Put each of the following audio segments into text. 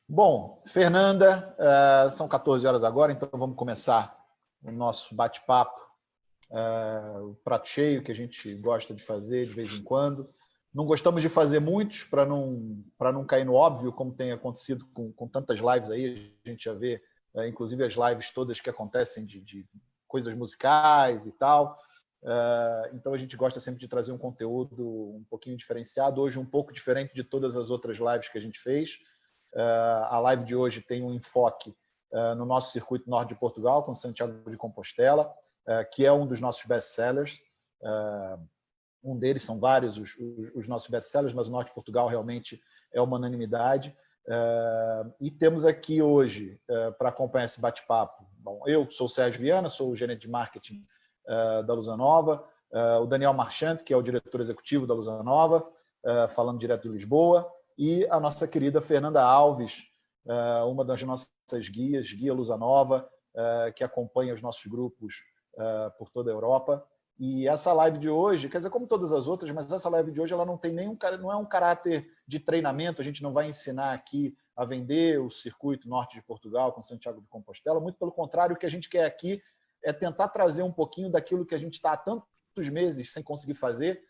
Bom, Fernanda, são 14 horas agora, então vamos começar o nosso bate-papo, o prato cheio que a gente gosta de fazer de vez em quando. Não gostamos de fazer muitos para não cair no óbvio, como tem acontecido com tantas lives aí, a gente já vê, inclusive as lives todas que acontecem de coisas musicais e tal. Então a gente gosta sempre de trazer um conteúdo um pouquinho diferenciado, hoje um pouco diferente de todas as outras lives que a gente fez. A live de hoje tem um enfoque no nosso circuito norte de Portugal, com Santiago de Compostela, que é um dos nossos best-sellers. Um deles, são vários os nossos best-sellers, mas o norte de Portugal realmente é uma unanimidade. E temos aqui hoje, para acompanhar esse bate-papo, eu sou o Sérgio Viana, sou o gerente de marketing da Lusanova, o Daniel Marchand, que é o diretor executivo da Lusanova, falando direto de Lisboa, e a nossa querida Fernanda Alves, uma das nossas guias, Guia Lusanova, que acompanha os nossos grupos por toda a Europa. E essa live de hoje, quer dizer, como todas as outras, mas essa live de hoje ela não é um caráter de treinamento, a gente não vai ensinar aqui a vender o circuito norte de Portugal com Santiago de Compostela, muito pelo contrário, o que a gente quer aqui é tentar trazer um pouquinho daquilo que a gente está há tantos meses sem conseguir fazer,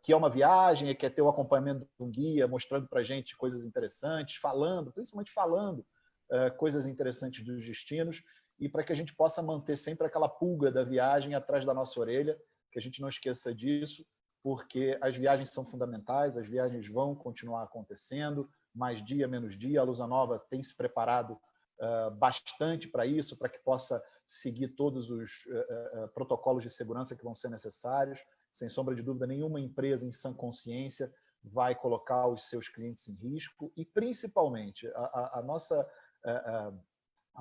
que é uma viagem, que é ter o acompanhamento de um guia, mostrando para a gente coisas interessantes, principalmente falando coisas interessantes dos destinos, e para que a gente possa manter sempre aquela pulga da viagem atrás da nossa orelha, que a gente não esqueça disso, porque as viagens são fundamentais, as viagens vão continuar acontecendo, mais dia, menos dia. A Lusanova tem se preparado bastante para isso, para que possa seguir todos os protocolos de segurança que vão ser necessários. Sem sombra de dúvida, nenhuma empresa em sã consciência vai colocar os seus clientes em risco e, principalmente, a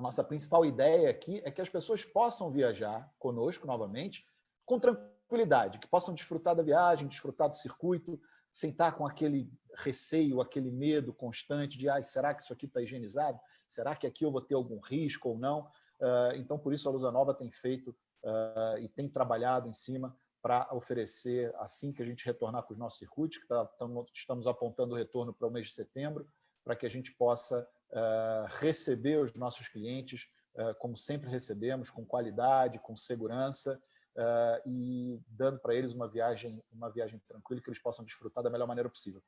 nossa principal ideia aqui é que as pessoas possam viajar conosco novamente com tranquilidade, que possam desfrutar da viagem, desfrutar do circuito, sem estar com aquele receio, aquele medo constante de será que isso aqui está higienizado? Será que aqui eu vou ter algum risco ou não? Então, por isso, a Lusanova tem feito e tem trabalhado em cima para oferecer, assim que a gente retornar para os nossos circuitos, que estamos apontando o retorno para o mês de setembro, para que a gente possa receber os nossos clientes como sempre recebemos, com qualidade, com segurança, e dando para eles uma viagem tranquila, que eles possam desfrutar da melhor maneira possível.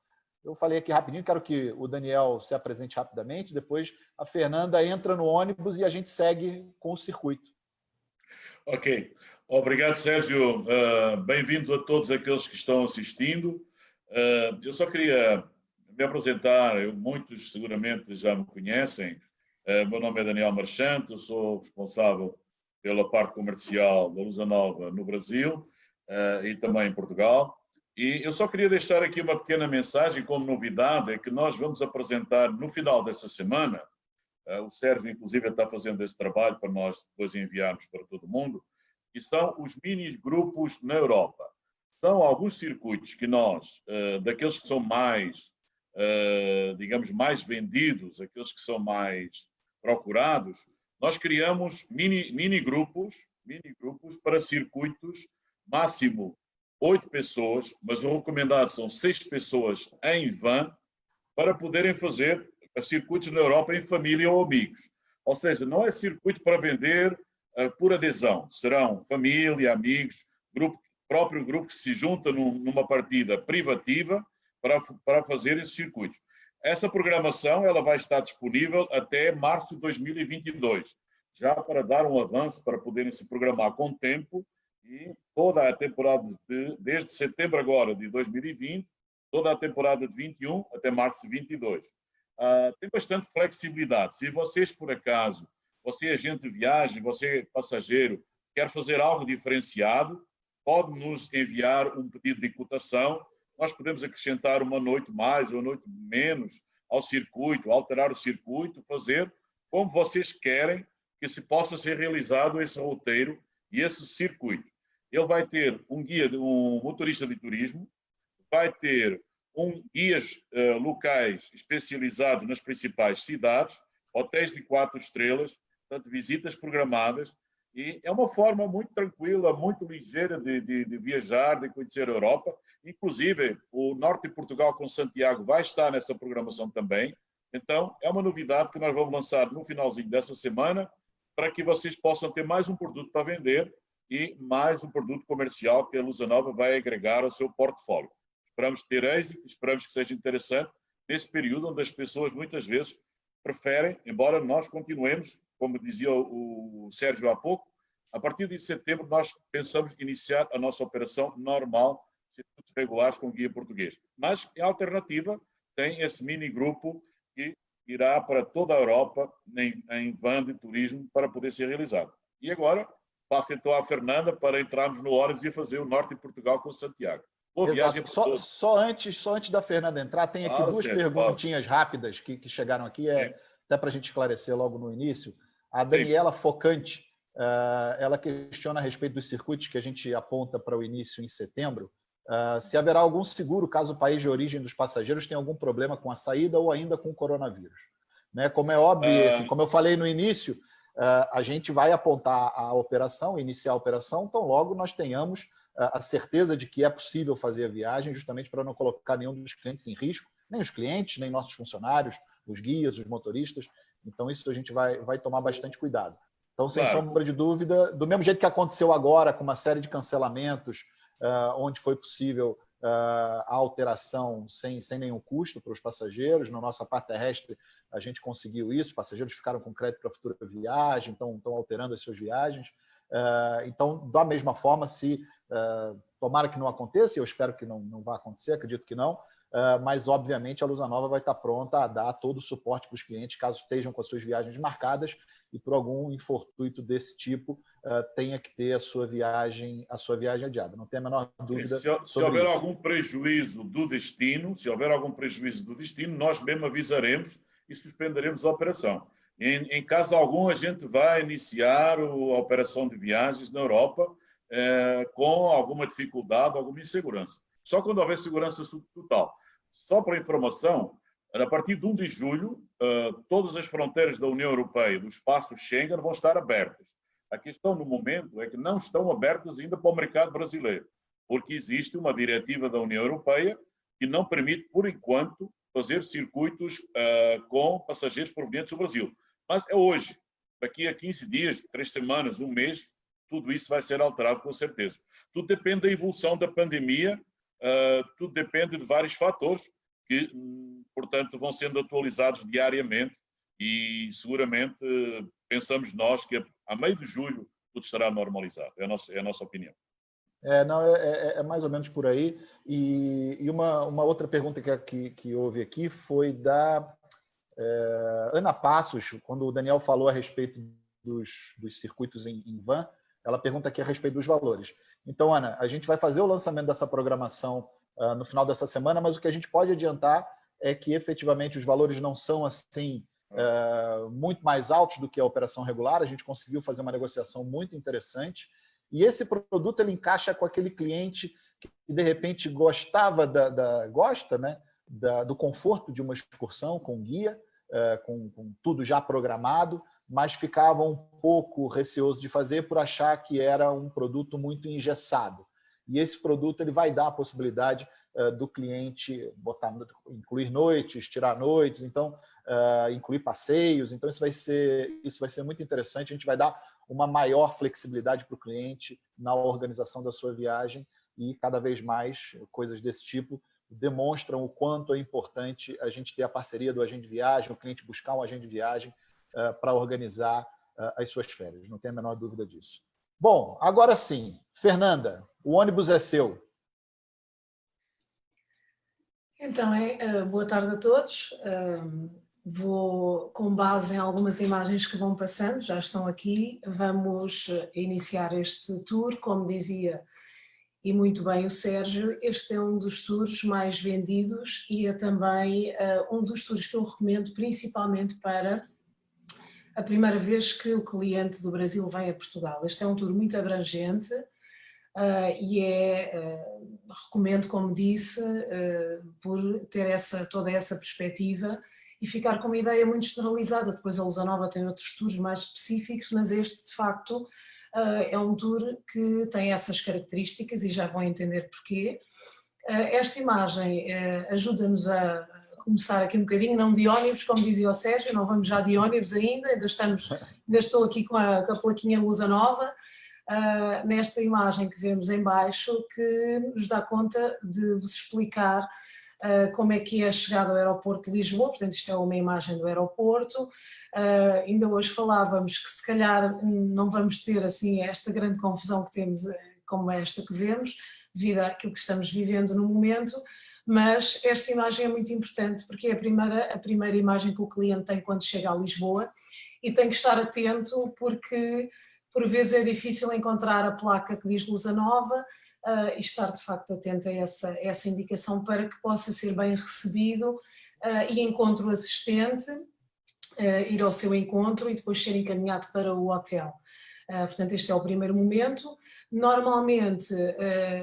Eu falei aqui rapidinho, quero que o Daniel se apresente rapidamente, depois a Fernanda entra no ônibus e a gente segue com o circuito. Ok. Obrigado, Sérgio. Bem-vindo a todos aqueles que estão assistindo. Eu só queria me apresentar, muitos seguramente já me conhecem. Meu nome é Daniel Marchand, eu sou responsável pela parte comercial da Lusanova no Brasil e também em Portugal. E eu só queria deixar aqui uma pequena mensagem como novidade, é que nós vamos apresentar no final dessa semana, o Sérgio inclusive está fazendo esse trabalho para nós depois enviarmos para todo mundo, que são os mini-grupos na Europa. São alguns circuitos que nós, daqueles que são mais, digamos, mais vendidos, aqueles que são mais procurados, nós criamos mini-grupos para circuitos, máximo 8 pessoas, mas o recomendado são 6 pessoas em van, para poderem fazer circuitos na Europa em família ou amigos. Ou seja, não é circuito para vender por adesão. Serão família, amigos, próprio grupo que se junta numa partida privativa para fazer esses circuitos. Essa programação ela vai estar disponível até março de 2022, já para dar um avanço, para poderem se programar com tempo, e toda a temporada, desde setembro agora de 2020, toda a temporada de 21 até março de 22. Tem bastante flexibilidade. Se vocês, por acaso, você é agente de viagem, você é passageiro, quer fazer algo diferenciado, pode nos enviar um pedido de cotação. Nós podemos acrescentar uma noite mais ou uma noite menos ao circuito, alterar o circuito, fazer como vocês querem que se possa ser realizado esse roteiro e esse circuito. Ele vai ter um guia, um motorista de turismo, vai ter guias locais especializados nas principais cidades, hotéis de 4 estrelas, portanto, visitas programadas, e é uma forma muito tranquila, muito ligeira de viajar, de conhecer a Europa. Inclusive, o norte de Portugal com Santiago vai estar nessa programação também. Então, é uma novidade que nós vamos lançar no finalzinho dessa semana para que vocês possam ter mais um produto para vender e mais um produto comercial que a Lusanova vai agregar ao seu portfólio. Esperamos ter êxito, esperamos que seja interessante nesse período onde as pessoas muitas vezes preferem, embora nós continuemos, como dizia o Sérgio há pouco, a partir de setembro nós pensamos iniciar a nossa operação normal, circuitos regulares com guia português. Mas, em alternativa, tem esse mini grupo que irá para toda a Europa em van de turismo para poder ser realizado. E agora, passo então à Fernanda para entrarmos no ônibus e fazer o norte de Portugal com Santiago. Boa viagem para todos. Só antes da Fernanda entrar, tem aqui duas perguntinhas rápidas que chegaram aqui, até para a gente esclarecer logo no início. A Daniela Focante, ela questiona a respeito dos circuitos que a gente aponta para o início em setembro, se haverá algum seguro caso o país de origem dos passageiros tenha algum problema com a saída ou ainda com o coronavírus. Né? Como é óbvio, assim, como eu falei no início, a gente vai apontar a operação, iniciar a operação, então logo nós tenhamos a certeza de que é possível fazer a viagem, justamente para não colocar nenhum dos clientes em risco, nem os clientes, nem nossos funcionários, os guias, os motoristas. Então isso a gente vai tomar bastante cuidado. Então, sem sombra de dúvida, do mesmo jeito que aconteceu agora, com uma série de cancelamentos, onde foi possível a alteração sem nenhum custo para os passageiros. Na nossa parte terrestre, a gente conseguiu isso, os passageiros ficaram com crédito para a futura viagem, estão alterando as suas viagens. Então, da mesma forma, se tomara que não aconteça, eu espero que não vá acontecer, acredito que não, mas, obviamente, a Lusanova vai estar pronta a dar todo o suporte para os clientes, caso estejam com as suas viagens marcadas e, por algum infortuito desse tipo, tenha que ter a sua viagem adiada. Não tem a menor dúvida se houver algum prejuízo do destino, nós mesmo avisaremos e suspenderemos a operação. Em caso algum, a gente vai iniciar a operação de viagens na Europa com alguma dificuldade, alguma insegurança. Só quando houver segurança total. Só para informação, a partir de 1 de julho, todas as fronteiras da União Europeia, do espaço Schengen, vão estar abertas. A questão no momento é que não estão abertas ainda para o mercado brasileiro, porque existe uma diretiva da União Europeia que não permite, por enquanto, fazer circuitos com passageiros provenientes do Brasil. Mas é hoje. Daqui a 15 dias, 3 semanas, um mês, tudo isso vai ser alterado com certeza. Tudo depende da evolução da pandemia, tudo depende de vários fatores que, portanto, vão sendo atualizados diariamente e seguramente pensamos nós que a meio de julho tudo estará normalizado. É a nossa opinião. É mais ou menos por aí. E uma outra pergunta que houve aqui foi da Ana Passos, quando o Daniel falou a respeito dos circuitos em van, ela pergunta aqui a respeito dos valores. Então, Ana, a gente vai fazer o lançamento dessa programação no final dessa semana, mas o que a gente pode adiantar é que efetivamente os valores não são assim muito mais altos do que a operação regular. A gente conseguiu fazer uma negociação muito interessante e esse produto ele encaixa com aquele cliente que de repente gosta, né, do conforto de uma excursão com guia, com tudo já programado, mas ficava um pouco receoso de fazer por achar que era um produto muito engessado. E esse produto ele vai dar a possibilidade do cliente incluir noites, tirar noites, então incluir passeios. Então isso vai ser muito interessante. A gente vai dar uma maior flexibilidade para o cliente na organização da sua viagem e cada vez mais coisas desse tipo demonstram o quanto é importante a gente ter a parceria do agente de viagem, o cliente buscar um agente de viagem para organizar as suas férias. Não tem a menor dúvida disso. Bom, agora sim, Fernanda, o ônibus é seu. Então, boa tarde a todos. Vou, com base em algumas imagens que vão passando, já estão aqui, vamos iniciar este tour, como dizia e muito bem o Sérgio, este é um dos tours mais vendidos e é também um dos tours que eu recomendo principalmente para a primeira vez que o cliente do Brasil vem a Portugal. Este é um tour muito abrangente e recomendo, como disse, por ter toda essa perspectiva e ficar com uma ideia muito generalizada. Depois a Lusanova tem outros tours mais específicos, mas este de facto é um tour que tem essas características e já vão entender porquê. Esta imagem ajuda-nos a começar aqui um bocadinho, não de ónibus, como dizia o Sérgio, não vamos já de ónibus ainda estou aqui com a plaquinha Lusa Nova, nesta imagem que vemos em baixo, que nos dá conta de vos explicar como é que é a chegada ao aeroporto de Lisboa. Portanto, isto é uma imagem do aeroporto. Ainda hoje falávamos que se calhar não vamos ter assim esta grande confusão que temos como esta que vemos, devido àquilo que estamos vivendo no momento, mas esta imagem é muito importante porque é a primeira imagem que o cliente tem quando chega a Lisboa, e tem que estar atento porque por vezes é difícil encontrar a placa que diz Lusa Nova, e estar de facto atento a essa indicação para que possa ser bem recebido e encontre o assistente, ir ao seu encontro e depois ser encaminhado para o hotel. Portanto, este é o primeiro momento. Normalmente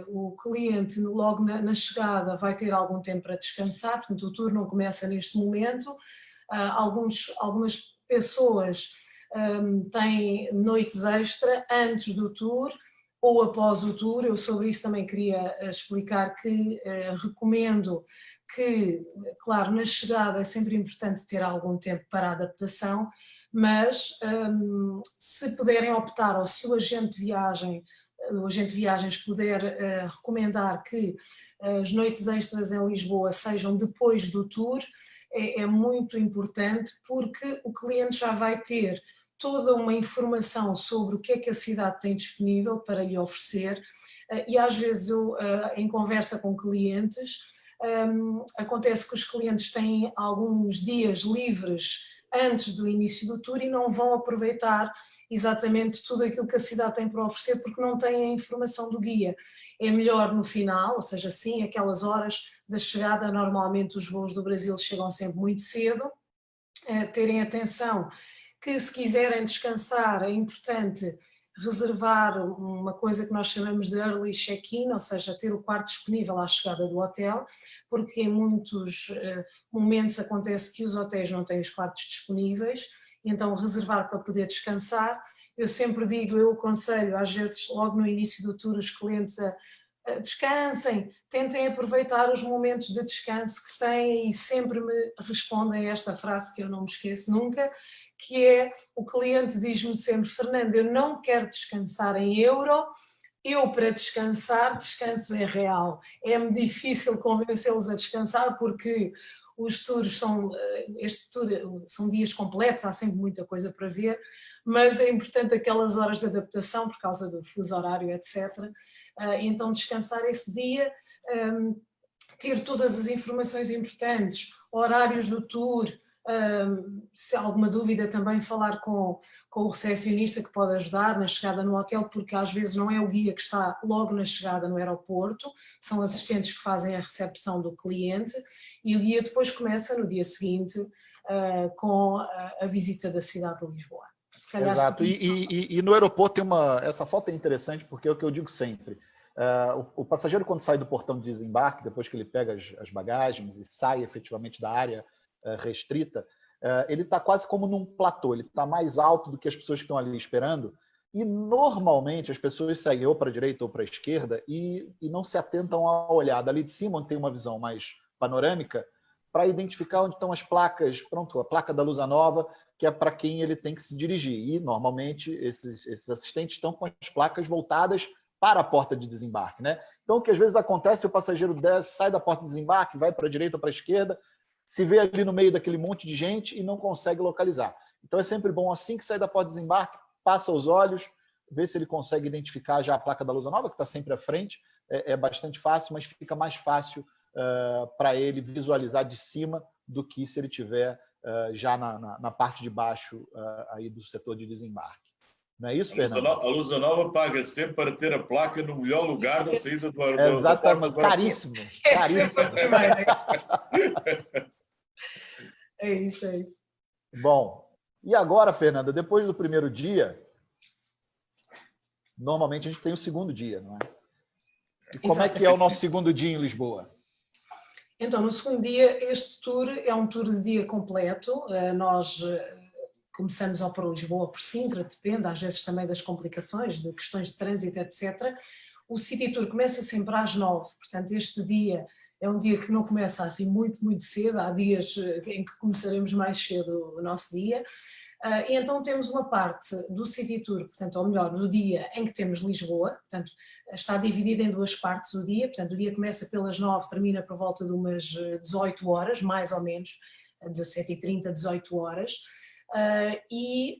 o cliente logo na chegada vai ter algum tempo para descansar, portanto o tour não começa neste momento. Algumas pessoas têm noites extra antes do tour ou após o tour. Eu sobre isso também queria explicar que recomendo que, claro, na chegada é sempre importante ter algum tempo para a adaptação, mas se puderem optar, ou se o agente de viagens puder recomendar que as noites extras em Lisboa sejam depois do tour, é muito importante, porque o cliente já vai ter toda uma informação sobre o que é que a cidade tem disponível para lhe oferecer, e às vezes eu, em conversa com clientes, acontece que os clientes têm alguns dias livres antes do início do tour e não vão aproveitar exatamente tudo aquilo que a cidade tem para oferecer porque não têm a informação do guia. É melhor no final, ou seja, sim, aquelas horas da chegada, normalmente os voos do Brasil chegam sempre muito cedo, terem atenção que se quiserem descansar é importante reservar uma coisa que nós chamamos de early check-in, ou seja, ter o quarto disponível à chegada do hotel, porque em muitos momentos acontece que os hotéis não têm os quartos disponíveis, então reservar para poder descansar. Eu sempre digo, eu aconselho às vezes logo no início do tour os clientes a descansem, tentem aproveitar os momentos de descanso que têm, e sempre me respondem esta frase que eu não me esqueço nunca, que é, o cliente diz-me sempre: Fernanda, eu não quero descansar em euro, eu para descansar, descanso em real. É-me difícil convencê-los a descansar porque os tours este tour são dias completos, há sempre muita coisa para ver, mas é importante aquelas horas de adaptação por causa do fuso horário, etc. Então descansar esse dia, ter todas as informações importantes, horários do tour, se há alguma dúvida também falar com o recepcionista que pode ajudar na chegada no hotel, porque às vezes não é o guia que está logo na chegada no aeroporto, são assistentes que fazem a recepção do cliente, e o guia depois começa no dia seguinte com a visita da cidade de Lisboa. Exato, e no aeroporto tem essa foto é interessante porque é o que eu digo sempre. O passageiro, quando sai do portão de desembarque, depois que ele pega as bagagens e sai efetivamente da área restrita, ele está quase como num platô, ele está mais alto do que as pessoas que estão ali esperando, e normalmente as pessoas seguem ou para a direita ou para a esquerda e não se atentam à olhada ali de cima, onde tem uma visão mais panorâmica, para identificar onde estão as placas, pronto, a placa da Lusa Nova, que é para quem ele tem que se dirigir, e normalmente esses assistentes estão com as placas voltadas para a porta de desembarque, né? Então o que às vezes acontece, o passageiro desce, sai da porta de desembarque, vai para a direita ou para a esquerda, se vê ali no meio daquele monte de gente e não consegue localizar. Então é sempre bom, assim que sai da porta de desembarque, passa os olhos, vê se ele consegue identificar já a placa da Lusa Nova, que está sempre à frente. É bastante fácil, mas fica mais fácil para ele visualizar de cima do que se ele estiver já na parte de baixo aí do setor de desembarque. Não é isso, Fernando? A Lusa Nova paga sempre para ter a placa no melhor lugar da saída do aeroporto. Exatamente, caríssimo. Caríssimo. É isso, é isso. Bom, e agora, Fernanda, depois do primeiro dia, normalmente a gente tem o segundo dia, não é? E como é que é o nosso segundo dia em Lisboa? Então, no segundo dia, este tour é um tour de dia completo. Nós começamos ou por Lisboa ou por Sintra, depende às vezes também das complicações, de questões de trânsito, etc. O City Tour começa sempre às 9, portanto este dia é um dia que não começa assim muito cedo, há dias em que começaremos mais cedo o nosso dia. E então temos uma parte do City Tour, portanto, ou melhor, do dia em que temos Lisboa, portanto, está dividida em duas partes o dia, portanto, o dia começa pelas 9, termina por volta de umas 18 horas, mais ou menos, 17h30, 18 horas. Em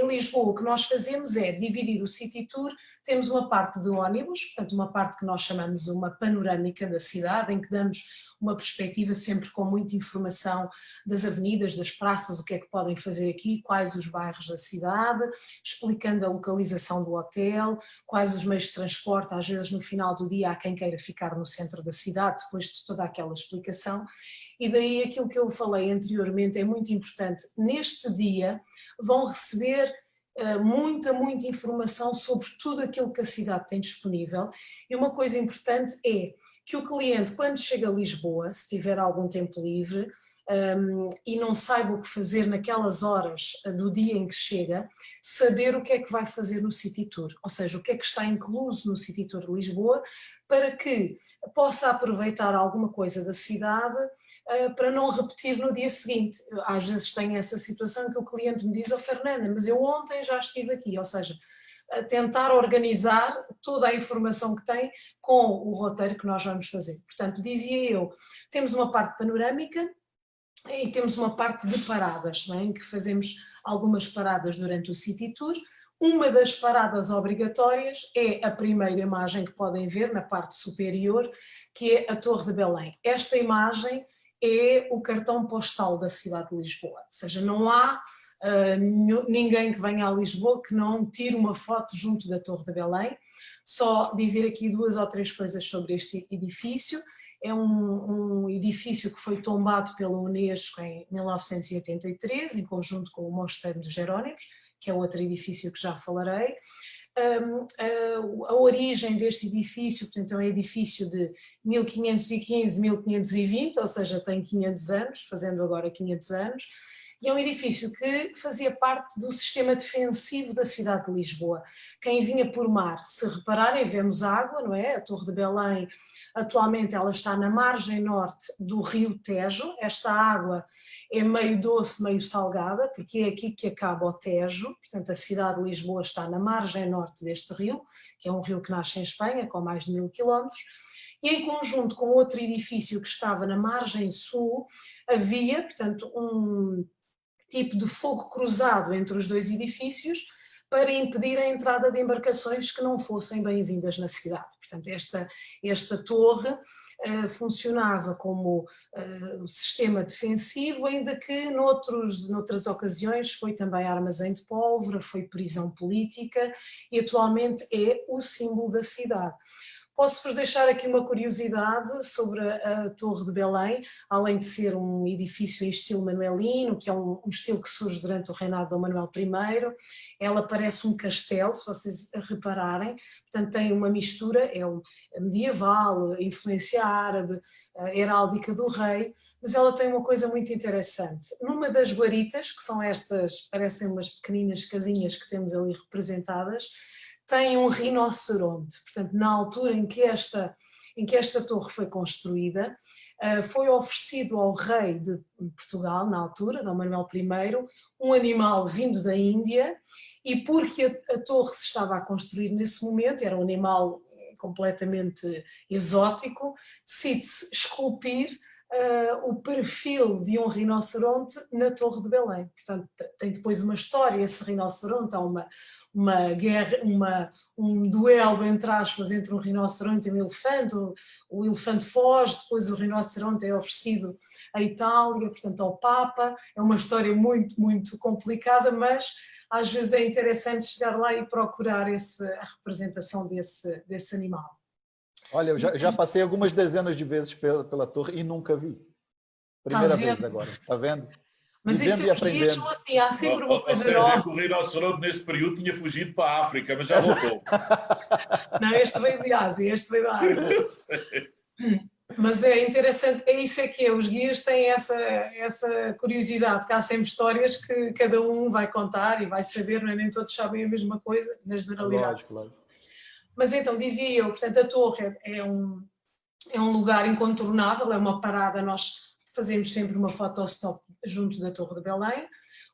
Lisboa o que nós fazemos é dividir o City Tour, temos uma parte de ônibus, portanto uma parte que nós chamamos uma panorâmica da cidade, em que damos uma perspectiva sempre com muita informação das avenidas, das praças, o que é que podem fazer aqui, quais os bairros da cidade, explicando a localização do hotel, quais os meios de transporte, às vezes no final do dia há quem queira ficar no centro da cidade, depois de toda aquela explicação. E daí aquilo que eu falei anteriormente é muito importante. Neste dia vão receber muita informação sobre tudo aquilo que a cidade tem disponível. E uma coisa importante é que o cliente, quando chega a Lisboa, se tiver algum tempo livre e não saiba o que fazer naquelas horas do dia em que chega, saber o que é que vai fazer no City Tour, ou seja, o que é que está incluso no City Tour de Lisboa, para que possa aproveitar alguma coisa da cidade para não repetir no dia seguinte. Às vezes tenho essa situação que o cliente me diz: "Oh Fernanda, mas eu ontem já estive aqui", ou seja, a tentar organizar toda a informação que tem com o roteiro que nós vamos fazer. Portanto, dizia eu, temos uma parte panorâmica e temos uma parte de paradas, não é? Em que fazemos algumas paradas durante o City Tour. Uma das paradas obrigatórias é a primeira imagem que podem ver na parte superior, que é a Torre de Belém. Esta imagem é o cartão postal da cidade de Lisboa, ou seja, não há ninguém que venha a Lisboa que não tire uma foto junto da Torre de Belém. Só dizer aqui 2 ou 3 coisas sobre este edifício. É um edifício que foi tombado pela Unesco em 1983, em conjunto com o Mosteiro dos Jerónimos, que é outro edifício que já falarei. A origem deste edifício, portanto, é um edifício de 1515-1520, ou seja, tem 500 anos, fazendo agora 500 anos, e é um edifício que fazia parte do sistema defensivo da cidade de Lisboa. Quem vinha por mar, se repararem, vemos água, não é? A Torre de Belém, atualmente ela está na margem norte do rio Tejo. Esta água é meio doce, meio salgada, porque é aqui que acaba o Tejo, portanto a cidade de Lisboa está na margem norte deste rio, que é um rio que nasce em Espanha, com mais de 1000 quilómetros. E em conjunto com outro edifício que estava na margem sul, havia, portanto, um tipo de fogo cruzado entre os 2 edifícios para impedir a entrada de embarcações que não fossem bem-vindas na cidade. Portanto, esta torre funcionava como sistema defensivo, ainda que noutras ocasiões foi também armazém de pólvora, foi prisão política e atualmente é o símbolo da cidade. Posso-vos deixar aqui uma curiosidade sobre a Torre de Belém, além de ser um edifício em estilo manuelino, que é um estilo que surge durante o reinado de Dom Manuel I, ela parece um castelo, se vocês repararem, portanto tem uma mistura, é medieval, influência árabe, heráldica do rei, mas ela tem uma coisa muito interessante. Numa das guaritas, que são estas, parecem umas pequeninas casinhas que temos ali representadas, tem um rinoceronte. Portanto, na altura em que esta torre foi construída, foi oferecido ao rei de Portugal, na altura, Dom Manuel I, um animal vindo da Índia, e porque a torre se estava a construir nesse momento, era um animal completamente exótico, decide-se esculpir o perfil de um rinoceronte na Torre de Belém. Portanto, tem depois uma história, esse rinoceronte, há uma guerra, um duelo, entre aspas, entre um rinoceronte e um elefante, o elefante foge, depois o rinoceronte é oferecido à Itália, portanto ao Papa. É uma história muito complicada, mas às vezes é interessante chegar lá e procurar a representação desse animal. Olha, eu já passei algumas dezenas de vezes pela torre e nunca vi. Primeira vez agora, está vendo? Mas vivendo e aprendendo. Assim, há sempre uma coisa nova. O rinoceronte nesse período tinha fugido para a África, mas já voltou. Não, este veio de Ásia, Eu sei. Mas é interessante, é isso que é, os guias têm essa curiosidade, que há sempre histórias que cada um vai contar e vai saber, não é? Nem todos sabem a mesma coisa, na generalidade. Lógico. Mas então, dizia eu, portanto, a torre é é um lugar incontornável, é uma parada, nós fazemos sempre uma fotostop junto da Torre de Belém.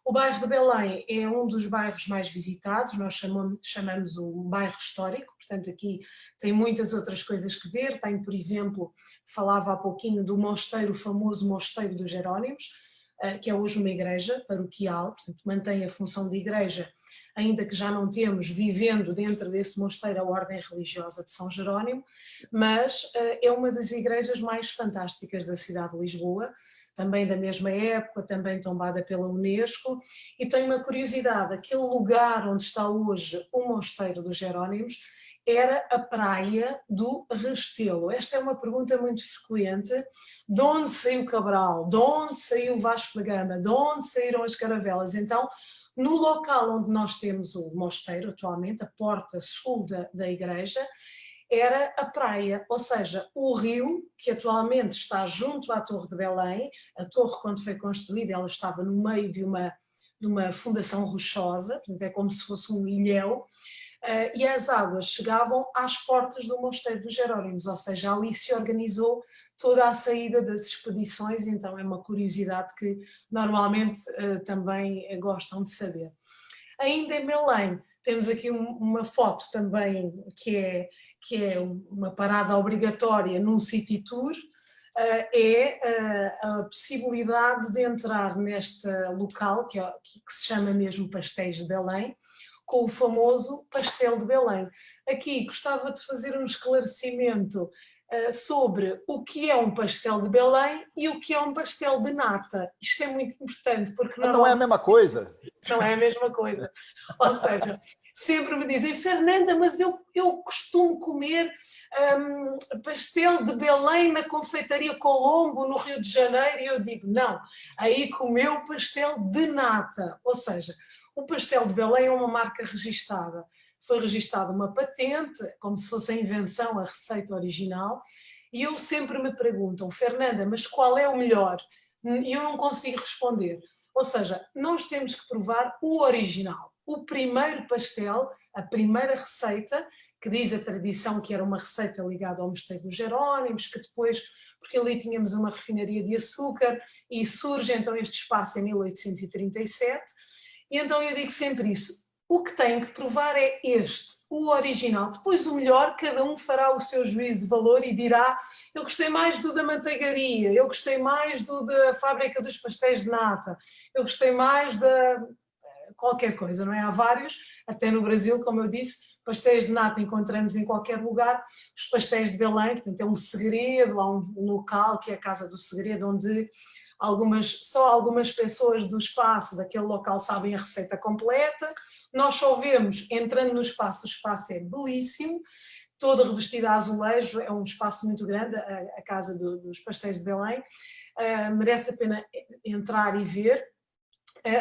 O bairro de Belém é um dos bairros mais visitados, nós chamamos o bairro histórico, portanto aqui tem muitas outras coisas que ver, tem, por exemplo, falava há pouquinho do mosteiro, o famoso Mosteiro dos Jerónimos, que é hoje uma igreja paroquial, portanto mantém a função de igreja, ainda que já não temos vivendo dentro desse mosteiro a ordem religiosa de São Jerónimo, mas é uma das igrejas mais fantásticas da cidade de Lisboa, também da mesma época, também tombada pela Unesco, e tem uma curiosidade, aquele lugar onde está hoje o Mosteiro dos Jerónimos era a praia do Restelo. Esta é uma pergunta muito frequente, de onde saiu Cabral, de onde saiu Vasco da Gama, de onde saíram as caravelas? Então, no local onde nós temos o mosteiro atualmente, a porta sul da igreja, era a praia, ou seja, o rio, que atualmente está junto à Torre de Belém. A torre, quando foi construída, ela estava no meio de uma fundação rochosa, portanto é como se fosse um ilhéu, e as águas chegavam às portas do Mosteiro dos Jerónimos, ou seja, ali se organizou toda a saída das expedições, então é uma curiosidade que normalmente também gostam de saber. Ainda em Belém, temos aqui uma foto também que é uma parada obrigatória num city tour, é a possibilidade de entrar neste local, que se chama mesmo Pastéis de Belém, com o famoso Pastel de Belém. Aqui gostava de fazer um esclarecimento sobre o que é um pastel de Belém e o que é um pastel de nata. Isto é muito importante, porque não é a mesma coisa. Não é a mesma coisa. Ou seja, sempre me dizem, Fernanda, mas eu costumo comer pastel de Belém na confeitaria Colombo, no Rio de Janeiro, e eu digo, não, aí comeu pastel de nata. Ou seja, o pastel de Belém é uma marca registada. Foi registada uma patente, como se fosse a invenção, a receita original, e eu sempre me perguntam, Fernanda, mas qual é o melhor? E eu não consigo responder. Ou seja, nós temos que provar o original, o primeiro pastel, a primeira receita, que diz a tradição que era uma receita ligada ao Mosteiro dos Jerónimos, que depois, porque ali tínhamos uma refinaria de açúcar, e surge então este espaço em 1837, e então eu digo sempre isso, o que têm que provar é o original. Depois o melhor, cada um fará o seu juízo de valor e dirá, eu gostei mais do da manteigaria, eu gostei mais do da fábrica dos pastéis de nata, eu gostei mais da qualquer coisa, não é? Há vários, até no Brasil, como eu disse, pastéis de nata encontramos em qualquer lugar, os pastéis de Belém, portanto é um segredo, há um local que é a Casa do Segredo, onde só algumas pessoas do espaço daquele local sabem a receita completa. Nós só vemos entrando no espaço, o espaço é belíssimo, todo revestido a azulejo, é um espaço muito grande, a Casa dos Pastéis de Belém, merece a pena entrar e ver.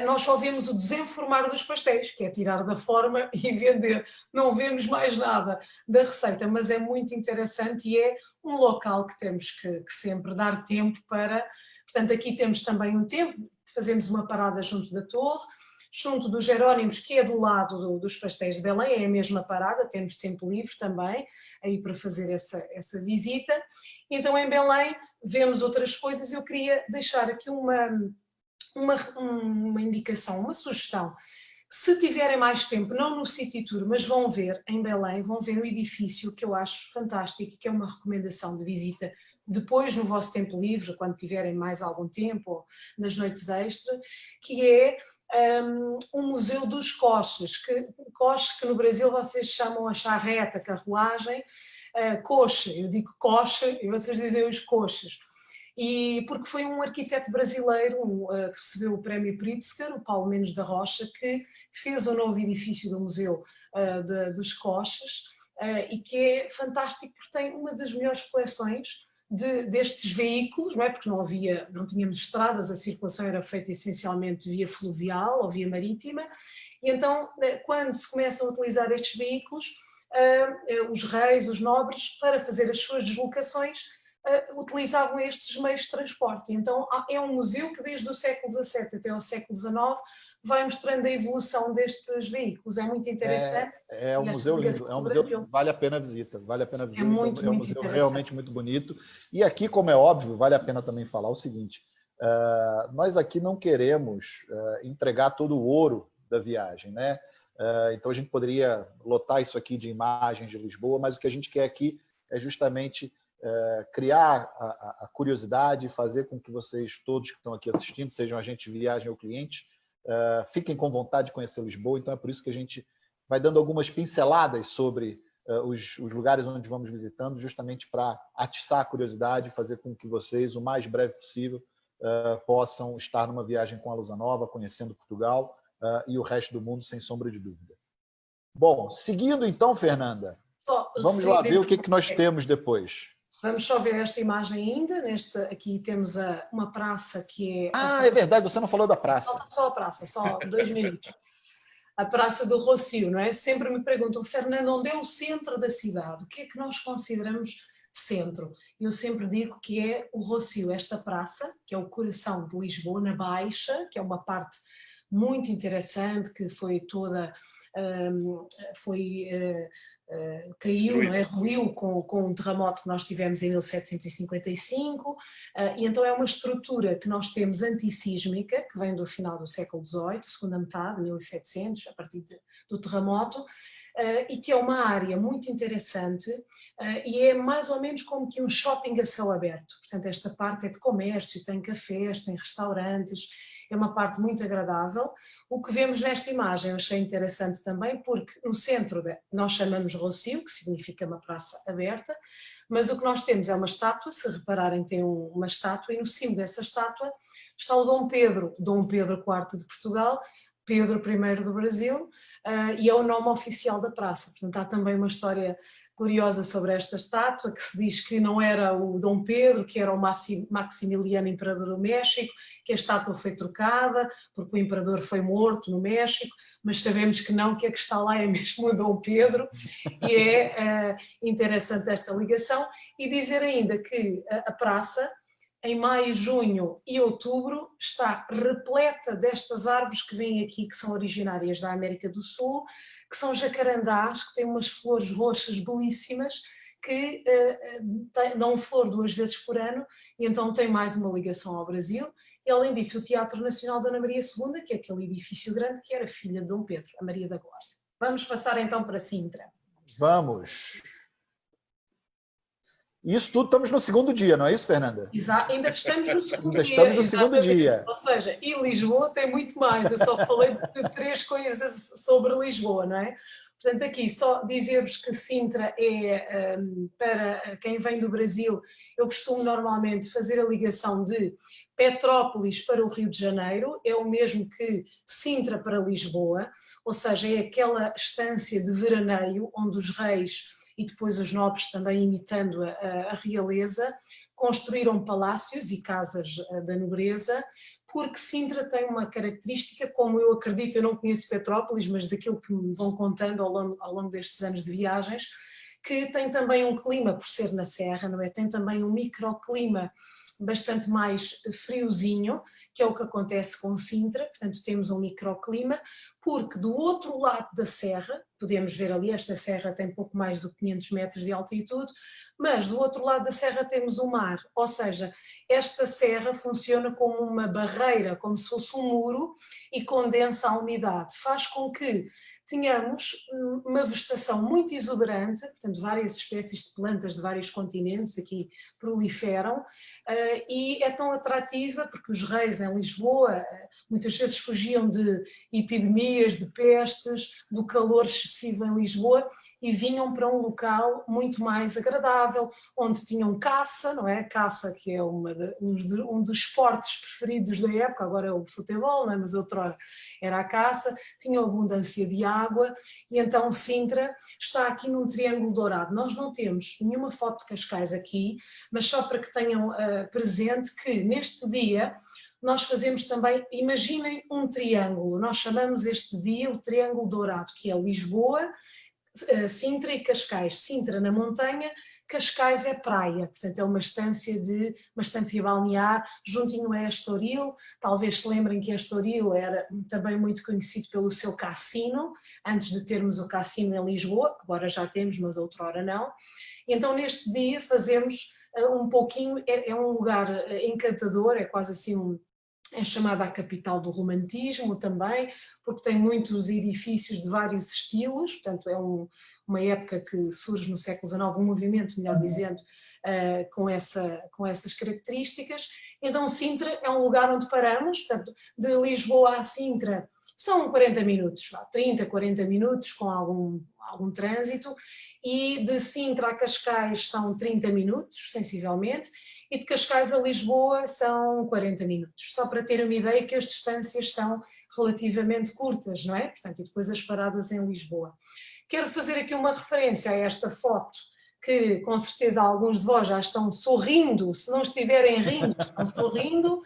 Nós só vemos o desenformar dos pastéis, que é tirar da forma e vender, não vemos mais nada da receita, mas é muito interessante e é um local que temos que sempre dar tempo para, portanto aqui temos também um tempo, fazemos uma parada junto da torre, junto dos Jerónimos, que é do lado dos Pastéis de Belém, é a mesma parada, temos tempo livre também, aí para fazer essa visita. Então em Belém vemos outras coisas, eu queria deixar aqui uma indicação, uma sugestão. Se tiverem mais tempo, não no City Tour, mas vão ver em Belém, vão ver um edifício que eu acho fantástico, que é uma recomendação de visita depois no vosso tempo livre, quando tiverem mais algum tempo, ou nas noites extra, que é o Museu dos Coches, que no Brasil vocês chamam a charreta, a carruagem, coche, eu digo coche e vocês dizem os coches. E porque foi um arquiteto brasileiro que recebeu o prémio Pritzker, o Paulo Menos da Rocha, que fez o novo edifício do Museu dos Coches e que é fantástico porque tem uma das melhores coleções destes veículos, não é? Porque não tínhamos estradas, a circulação era feita essencialmente via fluvial ou via marítima, e então quando se começam a utilizar estes veículos, os reis, os nobres, para fazer as suas deslocações, utilizavam estes meios de transporte. Então é um museu que desde o século XVII até ao século XIX vai mostrando a evolução destes veículos. É muito interessante. É um museu lindo, é um museu, vale a pena a visita, vale a pena a visita. É muito, é um muito museu realmente muito bonito. E aqui, como é óbvio, vale a pena também falar o seguinte, nós aqui não queremos entregar todo o ouro da viagem, né? Então a gente poderia lotar isso aqui de imagens de Lisboa, mas o que a gente quer aqui é justamente criar a curiosidade, fazer com que vocês todos que estão aqui assistindo, sejam agentes de viagem ou clientes, fiquem com vontade de conhecer Lisboa. Então é por isso que a gente vai dando algumas pinceladas sobre os lugares onde vamos visitando, justamente para atiçar a curiosidade e fazer com que vocês, o mais breve possível, possam estar numa viagem com a Lusa Nova, conhecendo Portugal e o resto do mundo, sem sombra de dúvida. Bom, seguindo então, Fernanda, vamos lá ver o que nós temos depois. Vamos só ver esta imagem ainda. Aqui temos uma praça que é... é verdade, você não falou da praça. Só a praça, só 2 minutos. A Praça do Rossio, não é? Sempre me perguntam, Fernando, onde é o centro da cidade? O que é que nós consideramos centro? Eu sempre digo que é o Rossio, esta praça, que é o coração de Lisboa, na Baixa, que é uma parte muito interessante, que foi toda... caiu, não é? Ruiu com o terremoto que nós tivemos em 1755, e então é uma estrutura que nós temos antissísmica, que vem do final do século XVIII, segunda metade, 1700, a partir do terremoto, e que é uma área muito interessante, e é mais ou menos como que um shopping a céu aberto. Portanto, esta parte é de comércio, tem cafés, tem restaurantes, é uma parte muito agradável. O que vemos nesta imagem eu achei interessante também, porque no centro nós chamamos Rossio, que significa uma praça aberta, mas o que nós temos é uma estátua, se repararem tem uma estátua, e no cimo dessa estátua está o Dom Pedro IV de Portugal, Pedro I do Brasil, e é o nome oficial da praça. Portanto, há também uma história curiosa sobre esta estátua, que se diz que não era o Dom Pedro, que era o Maximiliano, imperador do México, que a estátua foi trocada, porque o imperador foi morto no México, mas sabemos que não, que a que está lá é mesmo o Dom Pedro, e é interessante esta ligação. E dizer ainda que a praça, em maio, junho e outubro, está repleta destas árvores que vêm aqui, que são originárias da América do Sul, que são jacarandás, que têm umas flores roxas belíssimas, que dão flor 2 vezes por ano, e então tem mais uma ligação ao Brasil. E além disso, o Teatro Nacional Dona Maria II, que é aquele edifício grande que era filha de Dom Pedro, a Maria da Glória. Vamos passar então para Sintra. Vamos! Isso tudo estamos no segundo dia, não é isso, Fernanda? Exato, ainda estamos no segundo dia. Ainda estamos no segundo dia. Ou seja, e Lisboa tem muito mais, eu só falei de 3 coisas sobre Lisboa, não é? Portanto, aqui só dizer-vos que Sintra é, para quem vem do Brasil, eu costumo normalmente fazer a ligação de Petrópolis para o Rio de Janeiro, é o mesmo que Sintra para Lisboa, ou seja, é aquela estância de veraneio onde os reis e depois os nobres, também imitando a realeza, construíram palácios e casas da nobreza, porque Sintra tem uma característica, como eu acredito, eu não conheço Petrópolis, mas daquilo que me vão contando ao longo destes anos de viagens, que tem também um clima, por ser na serra, não é? Tem também um microclima bastante mais friozinho, que é o que acontece com Sintra. Portanto temos um microclima, porque do outro lado da serra, podemos ver ali, esta serra tem pouco mais de 500 metros de altitude, mas do outro lado da serra temos o mar, ou seja, esta serra funciona como uma barreira, como se fosse um muro, e condensa a umidade, faz com que tenhamos uma vegetação muito exuberante, portanto várias espécies de plantas de vários continentes aqui proliferam, e é tão atrativa porque os reis em Lisboa muitas vezes fugiam de epidemias, de pestes, do calor excessivo em Lisboa, e vinham para um local muito mais agradável, onde tinham caça, não é? Caça que é um dos esportes preferidos da época, agora é o futebol, não é? Mas outrora era a caça, tinham abundância de água, e então Sintra está aqui num triângulo dourado. Nós não temos nenhuma foto de Cascais aqui, mas só para que tenham presente que neste dia nós fazemos também, imaginem um triângulo, nós chamamos este dia o Triângulo Dourado, que é Lisboa, Sintra e Cascais. Sintra na montanha, Cascais é praia, portanto é uma estância balnear, juntinho a Estoril. Talvez se lembrem que Estoril era também muito conhecido pelo seu cassino, antes de termos o cassino em Lisboa, agora já temos, mas outrora não. Então neste dia fazemos um pouquinho, é um lugar encantador, é quase assim é chamada a capital do romantismo também, porque tem muitos edifícios de vários estilos, portanto é uma época que surge no século XIX, um movimento, melhor dizendo, com essas características. Então Sintra é um lugar onde paramos, portanto de Lisboa a Sintra são 40 minutos, 30, 40 minutos com algum trânsito, e de Sintra a Cascais são 30 minutos, sensivelmente, e de Cascais a Lisboa são 40 minutos, só para ter uma ideia que as distâncias são relativamente curtas, não é? Portanto, e depois as paradas em Lisboa. Quero fazer aqui uma referência a esta foto, que com certeza alguns de vós já estão sorrindo, se não estiverem rindo, estão sorrindo,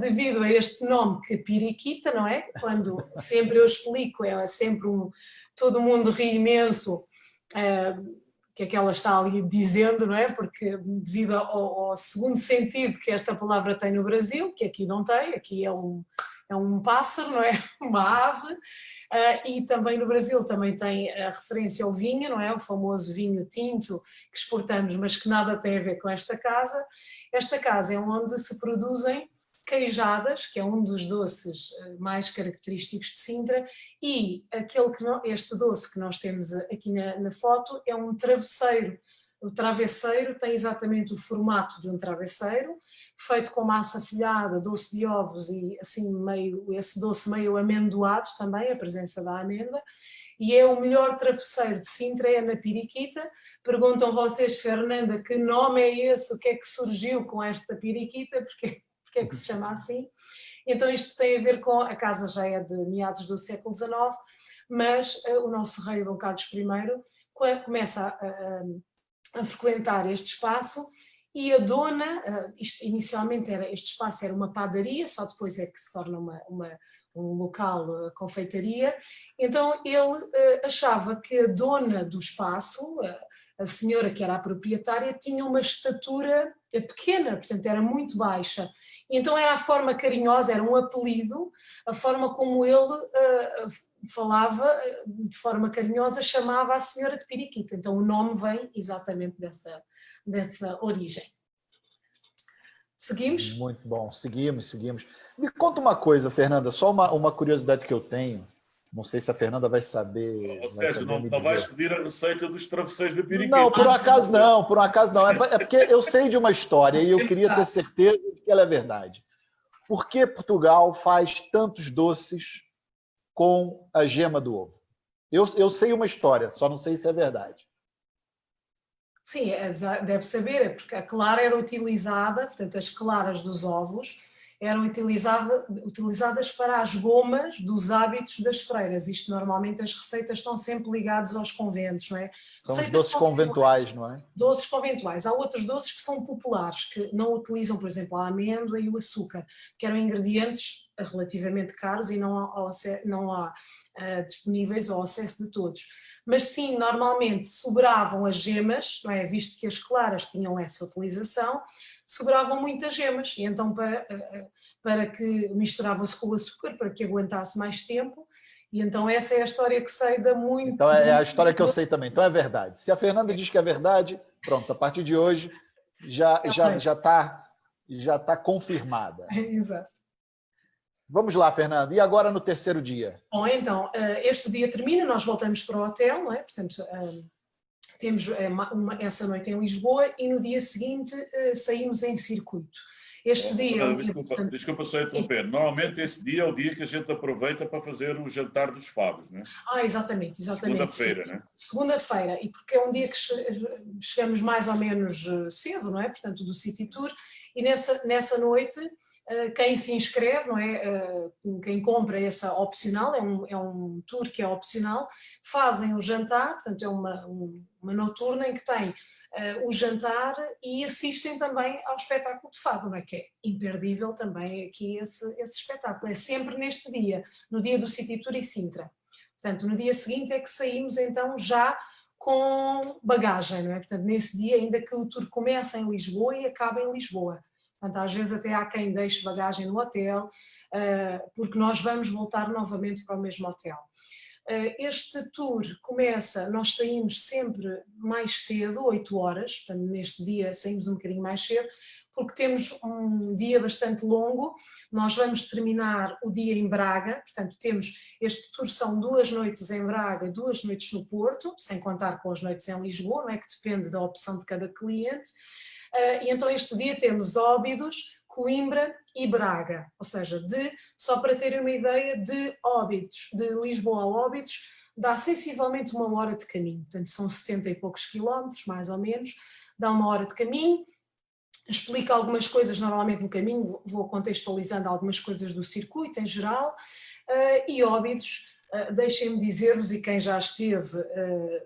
devido a este nome que Piriquita, não é? Quando sempre eu explico, é sempre todo mundo ri imenso, que é que ela está ali dizendo, não é? Porque devido ao segundo sentido que esta palavra tem no Brasil, que aqui não tem, aqui é um pássaro, não é? Uma ave, e também no Brasil também tem a referência ao vinho, não é? O famoso vinho tinto que exportamos, mas que nada tem a ver com esta casa. Esta casa é onde se produzem queijadas, que é um dos doces mais característicos de Sintra, e este doce que nós temos aqui na foto é um travesseiro. O travesseiro tem exatamente o formato de um travesseiro, feito com massa folhada, doce de ovos e assim esse doce meio amendoado também, a presença da amêndoa, e é o melhor travesseiro de Sintra, é na Piriquita. Perguntam vocês, Fernanda, que nome é esse, o que é que surgiu com esta Piriquita, porque é que se chama assim. Então isto tem a ver com, a casa já é de meados do século XIX, mas o nosso rei Dom Carlos I começa a frequentar este espaço, e a dona, inicialmente este espaço era uma padaria, só depois é que se torna um local confeitaria. Então ele achava que a dona do espaço, a senhora que era a proprietária, tinha uma estatura pequena, portanto era muito baixa. Então era a forma carinhosa, era um apelido, a forma como ele falava, de forma carinhosa, chamava a senhora de Piriquita. Então o nome vem exatamente dessa origem. Seguimos? Muito bom, seguimos. Me conta uma coisa, Fernanda, só uma curiosidade que eu tenho. Não sei se a Fernanda vai saber. Sérgio, não vais pedir a receita dos travesseiros de Piriquita. Não, por um acaso não. É porque eu sei de uma história e eu queria ter certeza de que ela é verdade. Por que Portugal faz tantos doces com a gema do ovo? Eu sei uma história, só não sei se é verdade. Sim, deve saber, porque a clara era utilizada, portanto as claras dos ovos eram utilizadas para as gomas dos hábitos das freiras. Isto normalmente as receitas estão sempre ligadas aos conventos, não é? São os doces conventuais, não é? Doces conventuais. Há outros doces que são populares, que não utilizam, por exemplo, a amêndoa e o açúcar, que eram ingredientes relativamente caros e não há disponíveis ao acesso de todos. Mas sim, normalmente sobravam as gemas, não é? Visto que as claras tinham essa utilização, sobravam muitas gemas, e então para que misturavam-se com o açúcar, para que aguentasse mais tempo, e então essa é a história que sei da muito... Então é a história que eu sei também, então é verdade. Se a Fernanda diz que é verdade, pronto, a partir de hoje já está confirmada. Exato. Vamos lá, Fernanda, e agora no terceiro dia? Bom, então, este dia termina, nós voltamos para o hotel, não é? Portanto... temos essa noite em Lisboa e no dia seguinte saímos em circuito. Este dia... Desculpa só interromper. Normalmente esse dia é o dia que a gente aproveita para fazer o jantar dos favos, não é? Exatamente. Segunda-feira, não é? Segunda-feira, e porque é um dia que chegamos mais ou menos cedo, não é? Portanto, do City Tour, e nessa noite... quem se inscreve, não é? Quem compra essa opcional, é um tour que é opcional, fazem o jantar, portanto é uma noturna em que tem o jantar e assistem também ao espetáculo de fado, não é? Que é imperdível também aqui esse espetáculo, é sempre neste dia, no dia do City Tour e Sintra. Portanto, no dia seguinte é que saímos então já com bagagem, não é? Portanto, nesse dia, ainda que o tour comece em Lisboa e acabe em Lisboa. Portanto, às vezes até há quem deixe bagagem no hotel, porque nós vamos voltar novamente para o mesmo hotel. Este tour começa, nós saímos sempre mais cedo, 8 horas, portanto neste dia saímos um bocadinho mais cedo, porque temos um dia bastante longo, nós vamos terminar o dia em Braga, portanto temos, este tour são 2 noites em Braga, 2 noites no Porto, sem contar com as noites em Lisboa, não é, que depende da opção de cada cliente, e então este dia temos Óbidos, Coimbra e Braga, ou seja, só para terem uma ideia, de Óbidos, de Lisboa a Óbidos, dá sensivelmente 1 hora de caminho, portanto são 70 e poucos quilómetros, mais ou menos, dá 1 hora de caminho, explica algumas coisas normalmente no caminho, vou contextualizando algumas coisas do circuito em geral, e Óbidos, deixem-me dizer-vos, e quem já esteve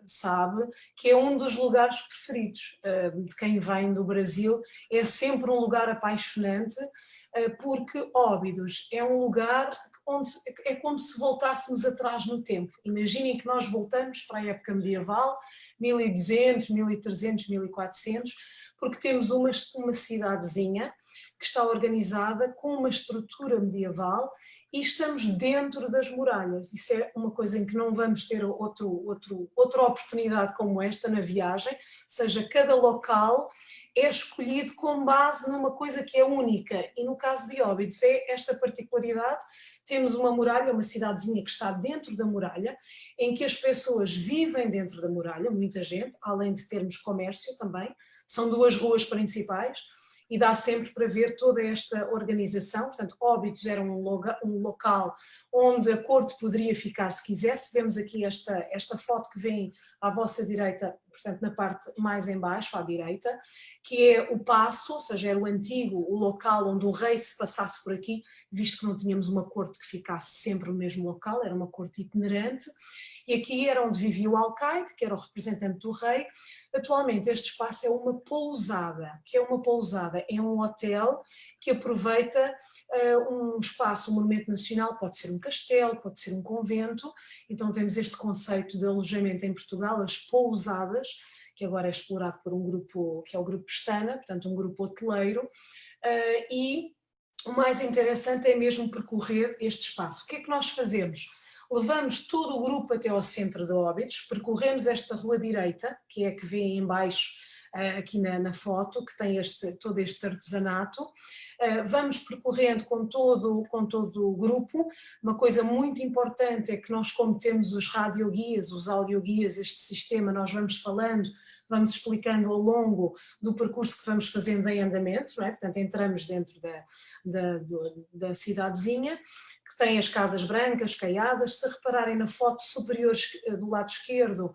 sabe, que é um dos lugares preferidos de quem vem do Brasil, é sempre um lugar apaixonante, porque Óbidos é um lugar onde é como se voltássemos atrás no tempo. Imaginem que nós voltamos para a época medieval, 1200, 1300, 1400, porque temos uma cidadezinha que está organizada com uma estrutura medieval e estamos dentro das muralhas. Isso é uma coisa em que não vamos ter outra oportunidade como esta na viagem, ou seja, cada local é escolhido com base numa coisa que é única, e no caso de Óbidos é esta particularidade. Temos uma muralha, uma cidadezinha que está dentro da muralha, em que as pessoas vivem dentro da muralha, muita gente, além de termos comércio também, são 2 ruas principais, e dá sempre para ver toda esta organização. Portanto, Óbidos era um local onde a corte poderia ficar se quisesse. Vemos aqui esta foto que vem à vossa direita, portanto na parte mais em baixo, à direita, que é o paço, ou seja, era o local onde o rei se passasse por aqui, visto que não tínhamos uma corte que ficasse sempre no mesmo local, era uma corte itinerante, e aqui era onde vivia o alcaide, que era o representante do rei. Atualmente este espaço é uma pousada. Que é uma pousada? É um hotel que aproveita um espaço, um monumento nacional, pode ser um castelo, pode ser um convento, então temos este conceito de alojamento em Portugal, as pousadas, que agora é explorado por um grupo, que é o Grupo Pestana, portanto um grupo hoteleiro, e o mais interessante é mesmo percorrer este espaço. O que é que nós fazemos? Levamos todo o grupo até ao centro de Óbidos, percorremos esta rua direita, que é a que vê em baixo aqui na foto, que tem todo este artesanato. Vamos percorrendo com todo o grupo. Uma coisa muito importante é que nós, como temos os radioguias, os audioguias, este sistema, nós vamos falando, vamos explicando ao longo do percurso que vamos fazendo em andamento, não é? Portanto entramos dentro da cidadezinha, que tem as casas brancas, caiadas. Se repararem na foto superior do lado esquerdo,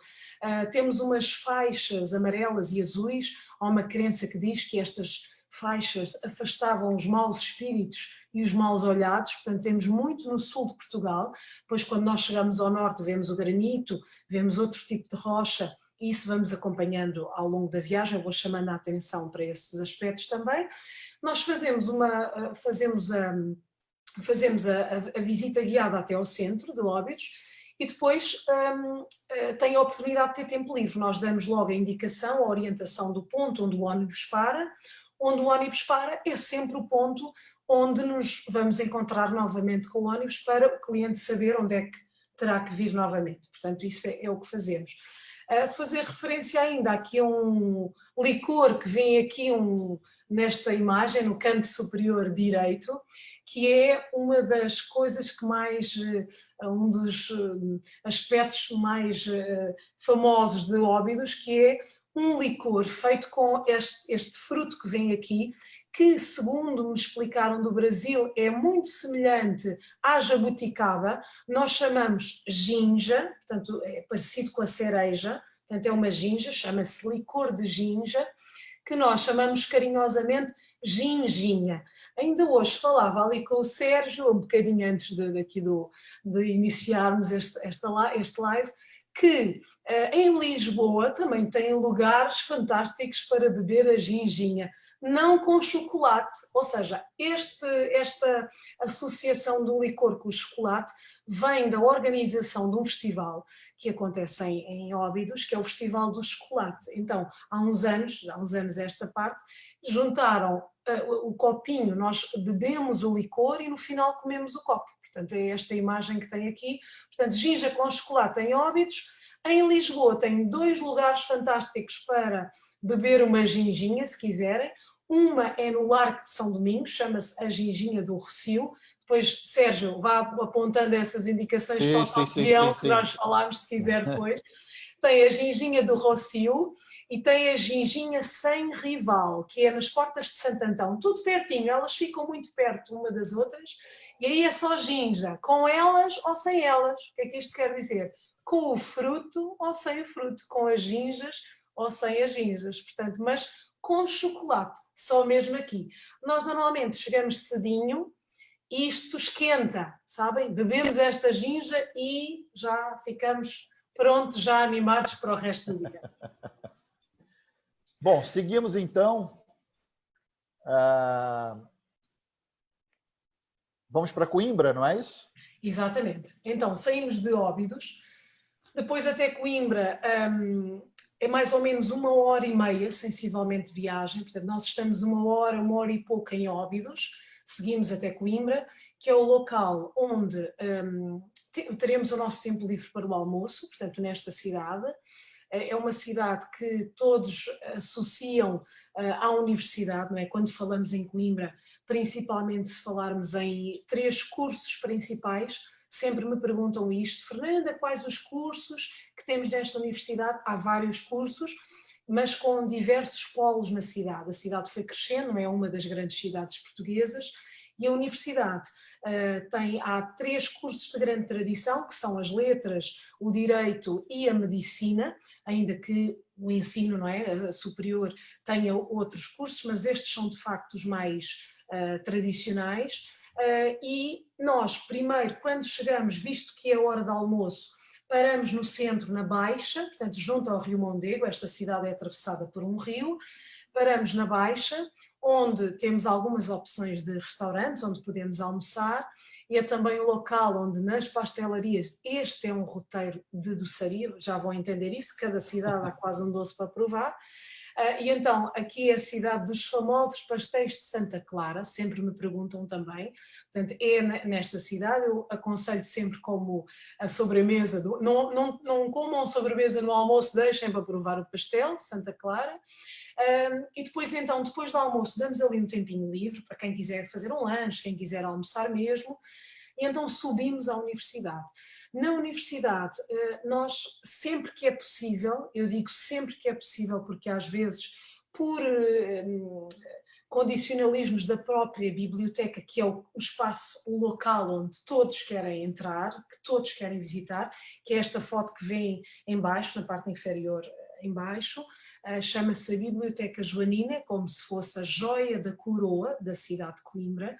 temos umas faixas amarelas e azuis. Há uma crença que diz que estas faixas afastavam os maus espíritos e os maus olhados, portanto temos muito no sul de Portugal. Depois quando nós chegamos ao norte vemos o granito, vemos outro tipo de rocha, e isso vamos acompanhando ao longo da viagem, eu vou chamando a atenção para esses aspectos também. Nós fazemos a visita guiada até ao centro de Óbidos e depois tem a oportunidade de ter tempo livre. Nós damos logo a indicação, a orientação do ponto onde o ônibus para. Onde o ônibus para é sempre o ponto onde nos vamos encontrar novamente com o ônibus, para o cliente saber onde é que terá que vir novamente. Portanto, isso é o que fazemos. Fazer referência ainda aqui a um licor que vem aqui nesta imagem, no canto superior direito, que é uma das coisas que mais, um dos aspectos mais famosos de Óbidos, que é um licor feito com este fruto que vem aqui, que, segundo me explicaram do Brasil, é muito semelhante à jabuticaba. Nós chamamos ginja, portanto é parecido com a cereja, portanto é uma ginja, chama-se licor de ginja, que nós chamamos carinhosamente ginginha. Ainda hoje falava ali com o Sérgio, um bocadinho antes de iniciarmos este live, que em Lisboa também tem lugares fantásticos para beber a ginginha. não com chocolate, ou seja, esta associação do licor com o chocolate vem da organização de um festival que acontece em Óbidos, que é o Festival do Chocolate. Então, há uns anos esta parte, juntaram o copinho, nós bebemos o licor e no final comemos o copo. Portanto, é esta imagem que tem aqui. Portanto, ginja com chocolate em Óbidos. Em Lisboa tem 2 lugares fantásticos para beber uma ginginha, se quiserem. Uma é no Largo de São Domingos, chama-se a Ginginha do Rossio. Depois, Sérgio, vá apontando essas indicações para o tal guião que nós falámos, se quiser depois. Tem a Ginginha do Rossio e tem a Ginginha Sem Rival, que é nas Portas de Santo Antão, tudo pertinho, elas ficam muito perto uma das outras, e aí é só ginja, com elas ou sem elas. O que é que isto quer dizer? Com o fruto ou sem o fruto, com as ginjas ou sem as ginjas, portanto, mas com chocolate, só mesmo aqui. Nós normalmente chegamos cedinho e isto esquenta, sabem? Bebemos esta ginja e já ficamos prontos, já animados para o resto do dia. Bom, seguimos então. Vamos para Coimbra, não é isso? Exatamente. Então, saímos de Óbidos, depois até Coimbra é mais ou menos 1h30, sensivelmente, de viagem. Portanto, nós estamos 1 hora e pouco em Óbidos, seguimos até Coimbra, que é o local onde teremos o nosso tempo livre para o almoço, portanto, nesta cidade. É uma cidade que todos associam à universidade, não é? Quando falamos em Coimbra, principalmente se falarmos em 3 cursos principais, sempre me perguntam isto: Fernanda, quais os cursos que temos nesta universidade? Há vários cursos, mas com diversos polos na cidade. A cidade foi crescendo, não é uma das grandes cidades portuguesas, e a universidade há 3 cursos de grande tradição, que são as letras, o direito e a medicina, ainda que o ensino, não é, superior tenha outros cursos, mas estes são de facto os mais tradicionais. E nós, primeiro, quando chegamos, visto que é hora de almoço, paramos no centro, na Baixa, portanto junto ao Rio Mondego. Esta cidade é atravessada por um rio. Paramos na Baixa, onde temos algumas opções de restaurantes onde podemos almoçar, e é também o local onde nas pastelarias, este é um roteiro de doçaria, já vão entender isso, cada cidade há quase um doce para provar. E então, aqui é a cidade dos famosos pastéis de Santa Clara, sempre me perguntam também. Portanto, é nesta cidade. Eu aconselho sempre como a sobremesa, não comam sobremesa no almoço, deixem para provar o pastel de Santa Clara. E depois, então, depois do almoço, damos ali um tempinho livre para quem quiser fazer um lanche, quem quiser almoçar mesmo, e então subimos à universidade. Na universidade, nós, sempre que é possível, eu digo sempre que é possível, porque às vezes, por condicionalismos da própria biblioteca, que é o espaço, o local onde todos querem entrar, que todos querem visitar, que é esta foto que vem em baixo, na parte inferior em baixo, chama-se a Biblioteca Joanina, como se fosse a joia da coroa da cidade de Coimbra.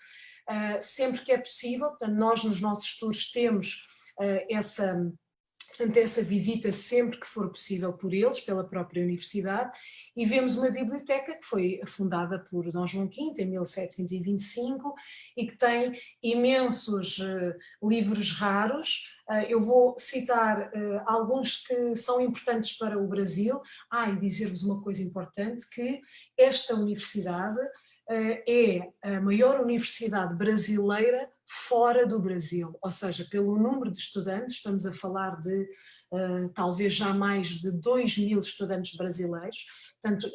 Sempre que é possível, portanto, nós nos nossos tours temos essa visita sempre que for possível por eles, pela própria universidade, e vemos uma biblioteca que foi fundada por Dom João V em 1725 e que tem imensos livros raros. Eu vou citar alguns que são importantes para o Brasil. E dizer-vos uma coisa importante, que esta universidade é a maior universidade brasileira fora do Brasil, ou seja, pelo número de estudantes, estamos a falar de talvez já mais de 2.000 estudantes brasileiros. Portanto,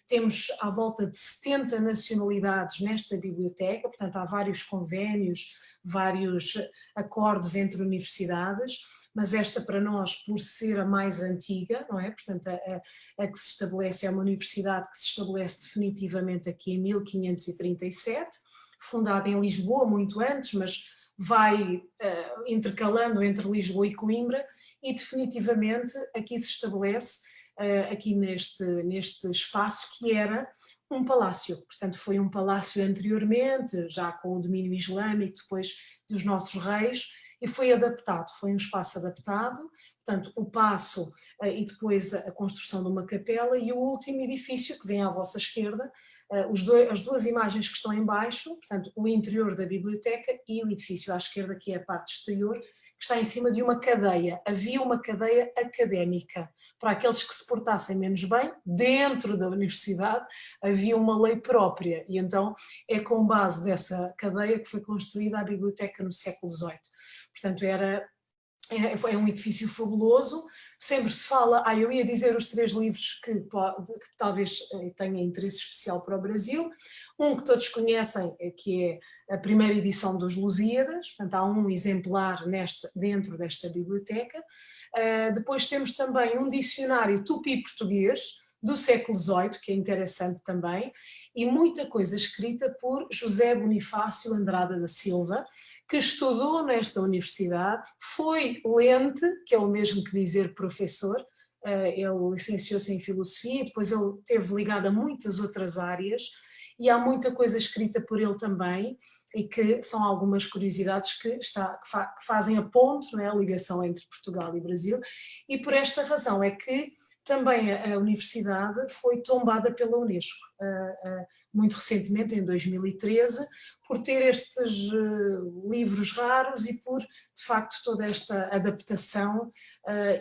temos à volta de 70 nacionalidades nesta biblioteca, portanto há vários convénios, vários acordos entre universidades, mas esta para nós, por ser a mais antiga, não é? Portanto, a que se estabelece é uma universidade que se estabelece definitivamente aqui em 1537, fundada em Lisboa muito antes, mas vai intercalando entre Lisboa e Coimbra, e definitivamente aqui se estabelece, aqui neste espaço que era um palácio. Portanto, foi um palácio anteriormente, já com o domínio islâmico, depois dos nossos reis, e foi adaptado, foi um espaço adaptado. portanto, o paço e depois a construção de uma capela, e o último edifício que vem à vossa esquerda, as duas imagens que estão em baixo, portanto, o interior da biblioteca e o edifício à esquerda, que é a parte exterior, que está em cima de uma cadeia. Havia uma cadeia académica. Para aqueles que se portassem menos bem, dentro da universidade havia uma lei própria, e então é com base dessa cadeia que foi construída a biblioteca no século XVIII. Portanto, é um edifício fabuloso. Sempre se fala, eu ia dizer os 3 livros que talvez tenham interesse especial para o Brasil. Um que todos conhecem, que é a primeira edição dos Lusíadas, portanto há um exemplar dentro desta biblioteca. Depois temos também um dicionário tupi-português do século XVIII, que é interessante também, e muita coisa escrita por José Bonifácio Andrada da Silva, que estudou nesta universidade, foi lente, que é o mesmo que dizer professor. Ele licenciou-se em filosofia, depois ele esteve ligado a muitas outras áreas, e há muita coisa escrita por ele também, e que são algumas curiosidades que fazem a ponte, não é, a ligação entre Portugal e Brasil, e por esta razão é que também a universidade foi tombada pela Unesco, muito recentemente, em 2013, por ter estes livros raros e por, de facto, toda esta adaptação,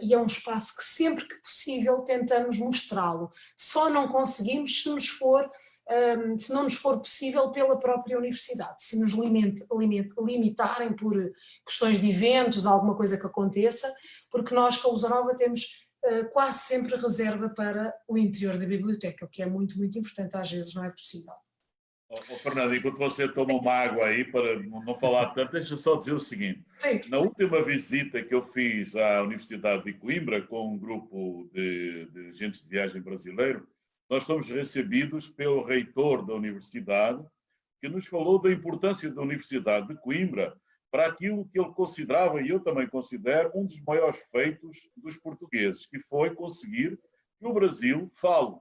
e é um espaço que sempre que possível tentamos mostrá-lo. Só não conseguimos se não nos for possível pela própria universidade, se nos limitarem por questões de eventos, alguma coisa que aconteça, porque nós, com a Lusonova, temos quase sempre reserva para o interior da biblioteca, o que é muito, muito importante, às vezes não é possível. Fernando, enquanto você toma uma água aí, para não falar tanto, deixa eu só dizer o seguinte. Sim. Na última visita que eu fiz à Universidade de Coimbra, com um grupo de agentes de viagem brasileiro, nós fomos recebidos pelo reitor da universidade, que nos falou da importância da Universidade de Coimbra para aquilo que ele considerava, e eu também considero, um dos maiores feitos dos portugueses, que foi conseguir que o Brasil fale,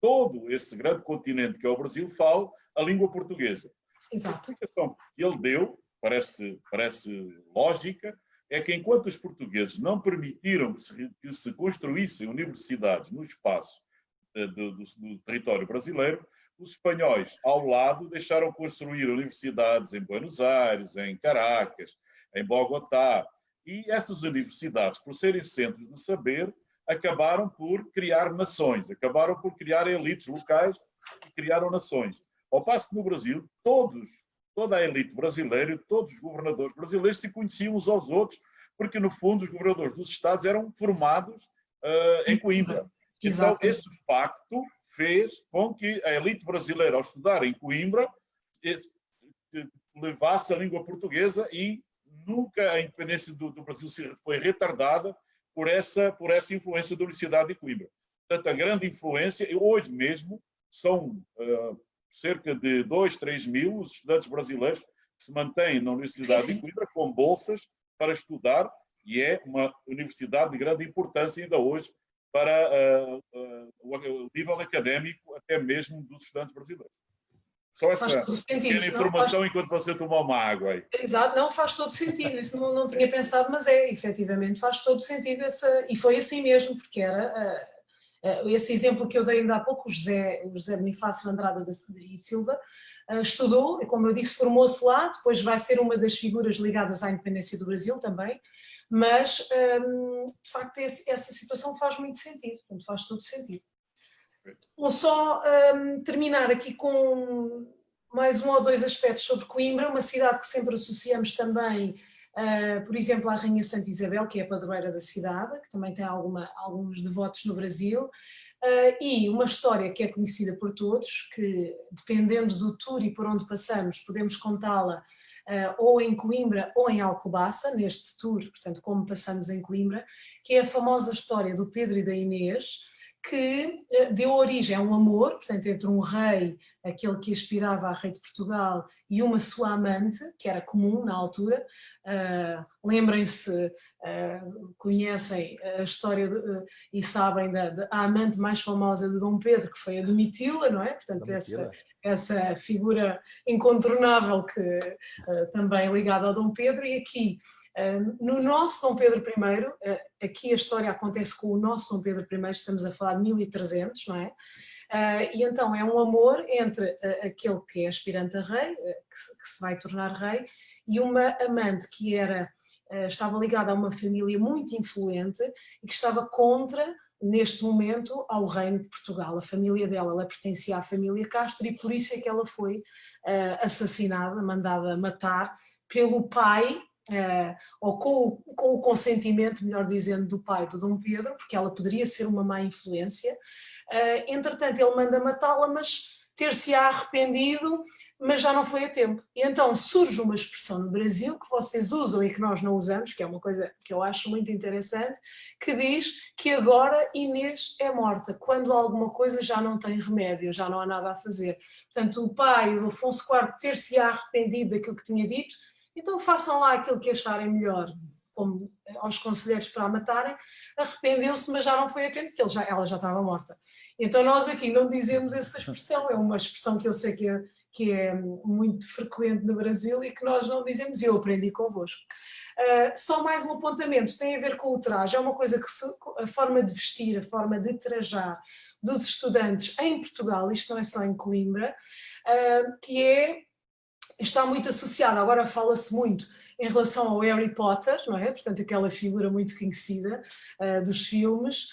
todo esse grande continente que é o Brasil, fale a língua portuguesa. Exato. A explicação que ele deu, parece lógica, é que enquanto os portugueses não permitiram que se construíssem universidades no espaço do território brasileiro, os espanhóis, ao lado, deixaram construir universidades em Buenos Aires, em Caracas, em Bogotá. E essas universidades, por serem centros de saber, acabaram por criar nações, acabaram por criar elites locais e criaram nações. Ao passo que no Brasil, toda a elite brasileira e todos os governadores brasileiros se conheciam uns aos outros, porque, no fundo, os governadores dos estados eram formados em Coimbra. Então, esse facto fez com que a elite brasileira, ao estudar em Coimbra, levasse a língua portuguesa, e nunca a independência do Brasil foi retardada por essa influência da Universidade de Coimbra. Portanto, a grande influência, hoje mesmo, são cerca de 2, 3 mil os estudantes brasileiros que se mantêm na Universidade de Coimbra com bolsas para estudar, e é uma universidade de grande importância ainda hoje para o nível académico, até mesmo dos estudantes brasileiros. Só essa pequena informação enquanto você tomar uma água aí. Exato, não, faz todo sentido, isso não tinha pensado, mas efetivamente faz todo sentido, e foi assim mesmo, porque era esse exemplo que eu dei ainda há pouco, o José Bonifácio Andrada e Silva, estudou, e como eu disse, formou-se lá, depois vai ser uma das figuras ligadas à independência do Brasil também, mas de facto essa situação faz muito sentido, portanto faz todo sentido. Vou só terminar aqui com mais 1 ou 2 aspectos sobre Coimbra, uma cidade que sempre associamos também, por exemplo, à Rainha Santa Isabel, que é a padroeira da cidade, que também tem alguns devotos no Brasil, e uma história que é conhecida por todos, que dependendo do tour e por onde passamos, podemos contá-la ou em Coimbra ou em Alcobaça, neste tour, portanto, como passamos em Coimbra, que é a famosa história do Pedro e da Inês, que deu origem a um amor, portanto, entre um rei, aquele que aspirava a rei de Portugal, e uma sua amante, que era comum na altura. Lembrem-se, conhecem a história e sabem da amante mais famosa de Dom Pedro, que foi a Domitila, não é? Portanto, essa figura incontornável que também ligada ao Dom Pedro, e aqui no nosso Dom Pedro I, aqui a história acontece com o nosso Dom Pedro I, estamos a falar de 1300, não é? E então é um amor entre aquele que é aspirante a rei, que se vai tornar rei, e uma amante que estava ligada a uma família muito influente e que estava contra, neste momento, ao reino de Portugal. A família dela, ela pertencia à família Castro, e por isso é que ela foi assassinada, mandada matar pelo pai, ou com o consentimento, melhor dizendo, do pai do Dom Pedro, porque ela poderia ser uma má influência. Entretanto, ele manda matá-la, mas ter-se-á arrependido, mas já não foi a tempo. E então surge uma expressão no Brasil que vocês usam e que nós não usamos, que é uma coisa que eu acho muito interessante, que diz que agora Inês é morta, quando alguma coisa já não tem remédio, já não há nada a fazer. Portanto, o pai, o Afonso IV, ter-se-á arrependido daquilo que tinha dito, então façam lá aquilo que acharem melhor, como aos conselheiros para a matarem, arrependeu-se, mas já não foi a tempo, porque ela já estava morta. Então nós aqui não dizemos essa expressão, é uma expressão que eu sei que é muito frequente no Brasil e que nós não dizemos, e eu aprendi convosco. Só mais um apontamento, tem a ver com o traje, é uma coisa que a forma de vestir, a forma de trajar dos estudantes em Portugal, isto não é só em Coimbra, que está muito associada, agora fala-se muito em relação ao Harry Potter, não é? Portanto, aquela figura muito conhecida dos filmes,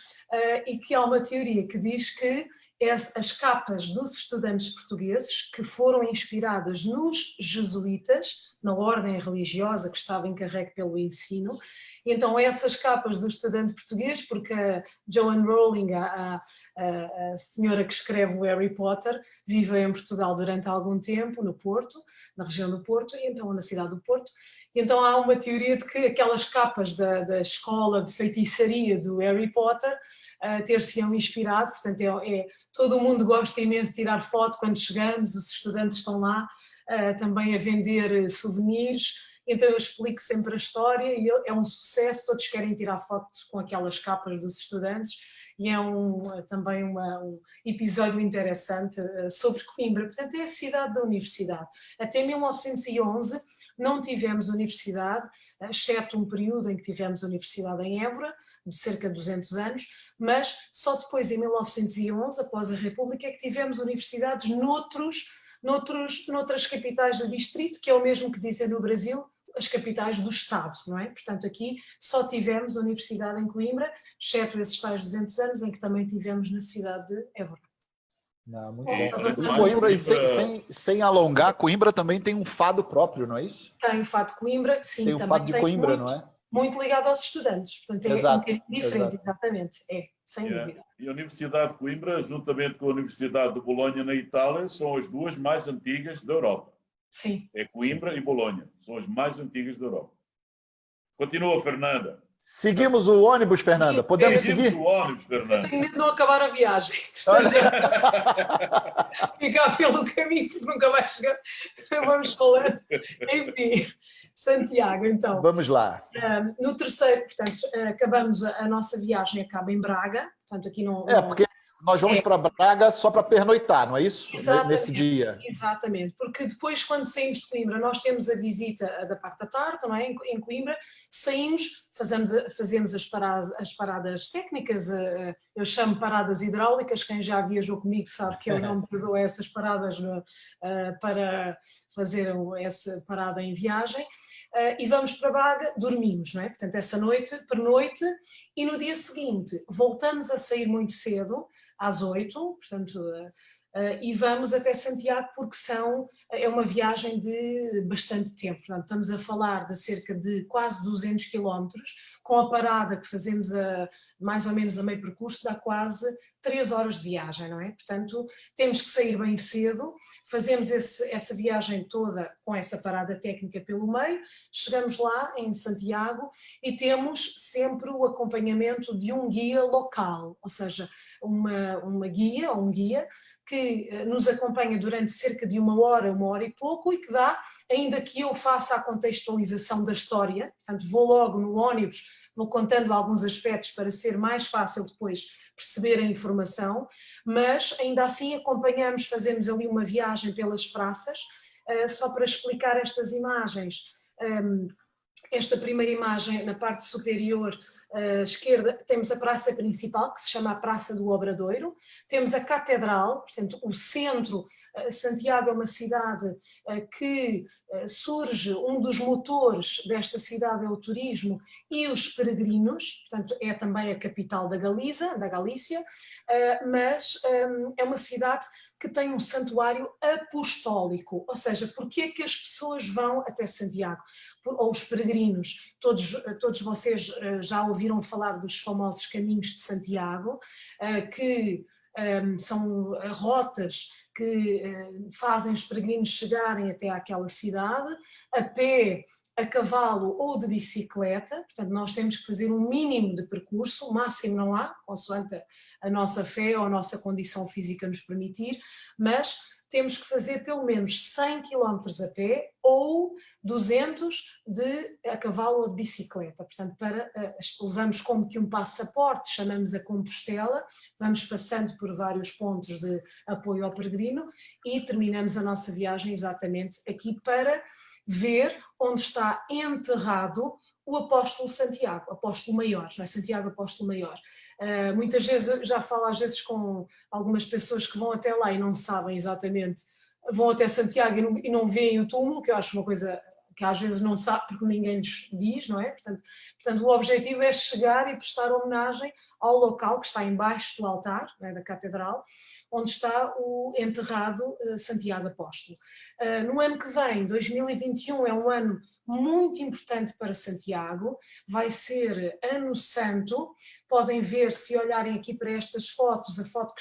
e que há uma teoria que diz que as capas dos estudantes portugueses, que foram inspiradas nos jesuítas, na ordem religiosa que estava encarregue pelo ensino, e então essas capas do estudante português, porque a Joanne Rowling, a senhora que escreve o Harry Potter, vive em Portugal durante algum tempo, no Porto, na região do Porto, e então na cidade do Porto. E então há uma teoria de que aquelas capas da escola de feitiçaria do Harry Potter ter-se-ão inspirado, portanto todo o mundo gosta imenso de tirar foto quando chegamos, os estudantes estão lá também a vender souvenirs, então eu explico sempre a história e é um sucesso, todos querem tirar fotos com aquelas capas dos estudantes, e é também um episódio interessante sobre Coimbra. Portanto, é a cidade da universidade. Até 1911 não tivemos universidade, exceto um período em que tivemos universidade em Évora, de cerca de 200 anos, mas só depois, em 1911, após a República, é que tivemos universidades noutras capitais do distrito, que é o mesmo que dizem no Brasil, as capitais do Estado, não é? Portanto, aqui só tivemos a universidade em Coimbra, exceto esses tais 200 anos em que também tivemos na cidade de Évora. Não, muito bom. E Coimbra, sem alongar, Coimbra também tem um fado próprio, não é isso? Tem o fado de Coimbra, sim. Tem o fado de Coimbra, não é? Muito ligado aos estudantes, portanto é um bocadinho diferente, exatamente, sem dúvida. E a Universidade de Coimbra, juntamente com a Universidade de Bolonha na Itália, são as duas mais antigas da Europa. Sim. É Coimbra e Bolonha, são as mais antigas da Europa. Continua, Fernanda. Seguimos o ônibus, Fernanda. Podemos seguir? O ônibus, Fernanda. Eu tenho medo de não acabar a viagem. Ficar pelo caminho que nunca vai chegar. Vamos falando. Enfim, Santiago, então. Vamos lá. No terceiro, portanto, acabamos a nossa viagem, acaba em Braga. Portanto, aqui não. Porque nós vamos para Braga só para pernoitar, não é isso? Exatamente, nesse dia. Exatamente, porque depois, quando saímos de Coimbra, nós temos a visita da parte da tarde, não é? Em Coimbra, saímos, fazemos as paradas técnicas, eu chamo paradas hidráulicas, quem já viajou comigo sabe que eu não me dou essas paradas para fazer essa parada em viagem. E vamos para Braga, dormimos, não é? Portanto, essa noite, pernoite, e no dia seguinte voltamos a sair muito cedo, às 8, portanto, e vamos até Santiago porque é uma viagem de bastante tempo, portanto, estamos a falar de cerca de quase 200 quilómetros, com a parada que fazemos mais ou menos a meio percurso, dá quase 3 horas de viagem, não é? Portanto, temos que sair bem cedo, fazemos essa viagem toda com essa parada técnica pelo meio, chegamos lá em Santiago e temos sempre o acompanhamento de um guia local, ou seja, uma guia ou um guia que nos acompanha durante cerca de uma hora e pouco, e que dá, ainda que eu faça a contextualização da história, portanto vou logo no ônibus, vou contando alguns aspectos para ser mais fácil depois perceber a informação informação, mas ainda assim acompanhamos, fazemos ali uma viagem pelas praças, só para explicar estas imagens. Esta primeira imagem, na parte superior esquerda, temos a praça principal, que se chama a Praça do Obradoiro, temos a Catedral, portanto o centro. Santiago é uma cidade que surge, um dos motores desta cidade é o turismo e os peregrinos, portanto é também a capital da Galícia, mas é uma cidade que tem um santuário apostólico, ou seja, porque é que as pessoas vão até Santiago? Ou os peregrinos, todos vocês já ouviram falar dos famosos caminhos de Santiago, que são rotas que fazem os peregrinos chegarem até àquela cidade, a pé, a cavalo ou de bicicleta, portanto nós temos que fazer um mínimo de percurso, o máximo não há, consoante a nossa fé ou a nossa condição física nos permitir, mas temos que fazer pelo menos 100 km a pé ou 200 a cavalo ou de bicicleta. Portanto, levamos como que um passaporte, chamamos a Compostela, vamos passando por vários pontos de apoio ao peregrino e terminamos a nossa viagem exatamente aqui para ver onde está enterrado o apóstolo Santiago, apóstolo maior, não é? Santiago apóstolo maior. Muitas vezes, já falo às vezes com algumas pessoas que vão até lá e não sabem exatamente, vão até Santiago e não veem o túmulo, que eu acho uma coisa que às vezes não sabe porque ninguém lhes diz, não é? Portanto, o objetivo é chegar e prestar homenagem ao local que está embaixo do altar, não é, da catedral, onde está o enterrado Santiago Apóstolo. No ano que vem, 2021, é um ano muito importante para Santiago, vai ser Ano Santo. Podem ver, se olharem aqui para estas fotos, a foto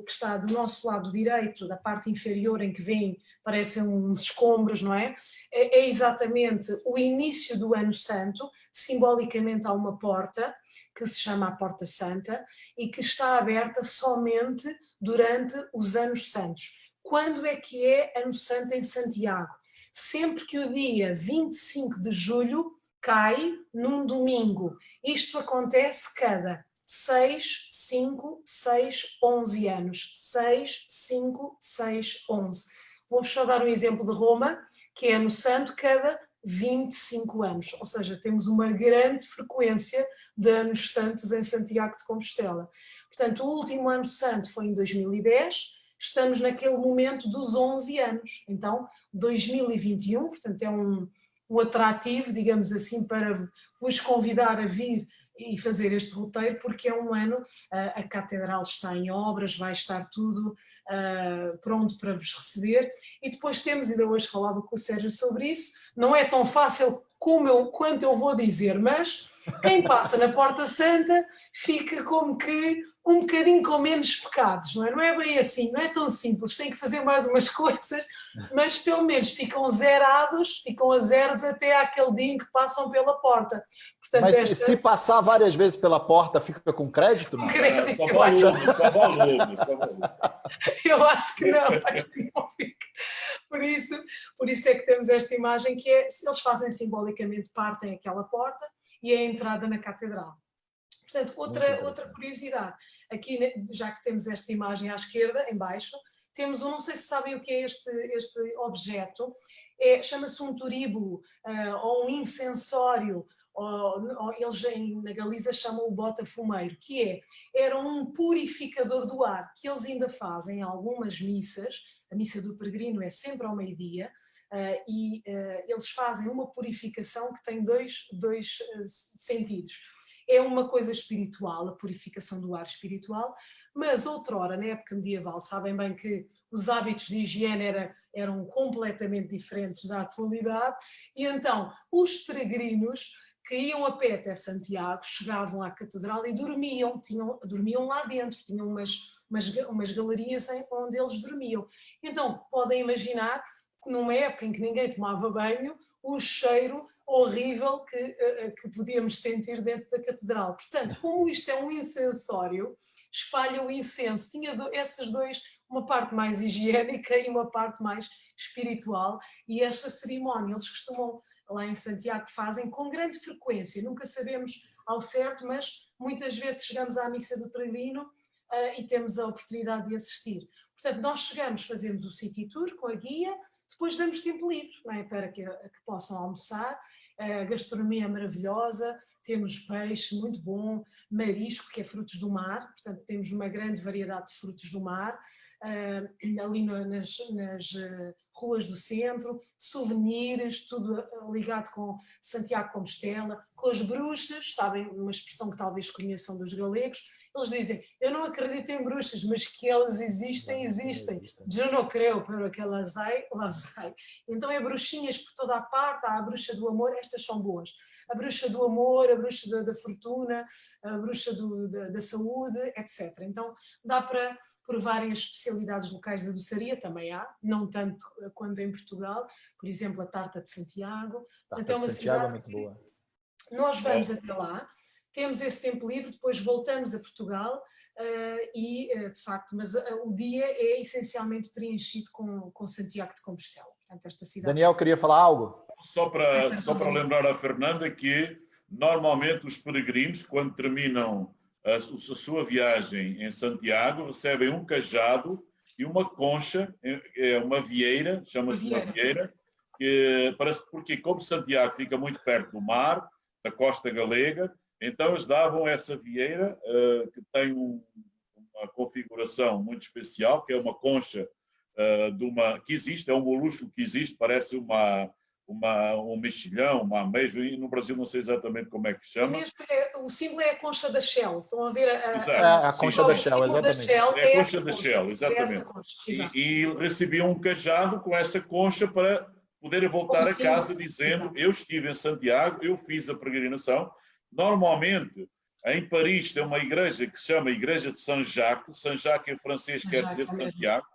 que está do nosso lado direito, da parte inferior, em que vêm, parecem uns escombros, não é? É exatamente o início do Ano Santo. Simbolicamente há uma porta que se chama a Porta Santa e que está aberta somente durante os Anos Santos. Quando é que é Ano Santo em Santiago? Sempre que o dia 25 de julho cai num domingo. Isto acontece cada 6, 5, 6, 11 anos. 6, 5, 6, 11. Vou-vos só dar um exemplo de Roma, que é Ano Santo cada 25 anos. Ou seja, temos uma grande frequência de Anos Santos em Santiago de Compostela. Portanto, o último Ano Santo foi em 2010, estamos naquele momento dos 11 anos. Então, 2021, portanto, é um atrativo, digamos assim, para vos convidar a vir e fazer este roteiro, porque é um ano, a catedral está em obras, vai estar tudo pronto para vos receber, e depois temos, ainda hoje falava com o Sérgio sobre isso, não é tão fácil quanto eu vou dizer, mas quem passa na Porta Santa fica como que um bocadinho com menos pecados, não é? Não é bem assim, não é tão simples, tem que fazer mais umas coisas, mas pelo menos ficam zerados, ficam a zeros até àquele dia em que passam pela porta. Portanto, mas se passar várias vezes pela porta, fica com crédito? Não? Crédito, só volume. Eu acho que não fica. Por isso é que temos esta imagem que é, eles fazem simbolicamente, partem aquela porta e é a entrada na catedral. Portanto, outra curiosidade, aqui já que temos esta imagem à esquerda, em baixo, temos não sei se sabem o que é este objeto, chama-se um turíbulo ou um incensório, ou eles na Galiza chamam o bota-fumeiro, que era um purificador do ar, que eles ainda fazem em algumas missas. A missa do peregrino é sempre ao meio-dia, e eles fazem uma purificação que tem dois sentidos. É uma coisa espiritual, a purificação do ar espiritual, mas outrora, na época medieval, sabem bem que os hábitos de higiene eram completamente diferentes da atualidade, e então os peregrinos que iam a pé até Santiago, chegavam à catedral e dormiam lá dentro, tinham umas galerias onde eles dormiam. Então podem imaginar que numa época em que ninguém tomava banho, o cheiro horrível que podíamos sentir dentro da catedral. Portanto, como isto é um incensório, espalha o incenso. Tinha esses dois, uma parte mais higiênica e uma parte mais espiritual, e esta cerimónia eles costumam, lá em Santiago, fazem com grande frequência, nunca sabemos ao certo, mas muitas vezes chegamos à missa do peregrino e temos a oportunidade de assistir. Portanto, nós chegamos, fazemos o City Tour com a guia, depois damos tempo livre, não é? Para que possam almoçar. A gastronomia é maravilhosa, temos peixe muito bom, marisco, que é frutos do mar, portanto temos uma grande variedade de frutos do mar, ali nas ruas do centro, souvenirs, tudo ligado com Santiago de Compostela, com as bruxas, sabem, uma expressão que talvez conheçam dos galegos. Eles dizem, eu não acredito em bruxas, mas que elas existem, existem. Eu não creio, pero que elas hay. Então é bruxinhas por toda a parte, há a bruxa do amor, estas são boas. A bruxa do amor, a bruxa da fortuna, a bruxa da saúde, etc. Então dá para provarem as especialidades locais da doçaria, também há, não tanto quanto em Portugal, por exemplo a tarta de Santiago. Tarta de Santiago é muito boa. Nós vamos até lá, temos esse tempo livre, depois voltamos a Portugal de facto, mas o dia é essencialmente preenchido com Santiago de Compostela. Portanto, esta cidade... Daniel, queria falar algo? Só para lembrar à Fernanda que normalmente os peregrinos, quando terminam a sua viagem em Santiago, recebem um cajado e uma concha, uma vieira, chama-se uma vieira, porque como Santiago fica muito perto do mar, da costa galega, então eles davam essa vieira que tem uma configuração muito especial, que é uma concha que existe, é um molusco que existe, parece um mexilhão, uma ameijoa, e no Brasil não sei exatamente como é que chama. O símbolo é a concha da Shell, estão a ver a concha da Shell, exatamente. É a concha da Shell, exatamente. E recebiam um cajado com essa concha para poderem voltar a casa dizendo, eu estive em Santiago, eu fiz a peregrinação. Normalmente, em Paris tem uma igreja que se chama Igreja de Saint-Jacques. Saint-Jacques em francês quer dizer Santiago.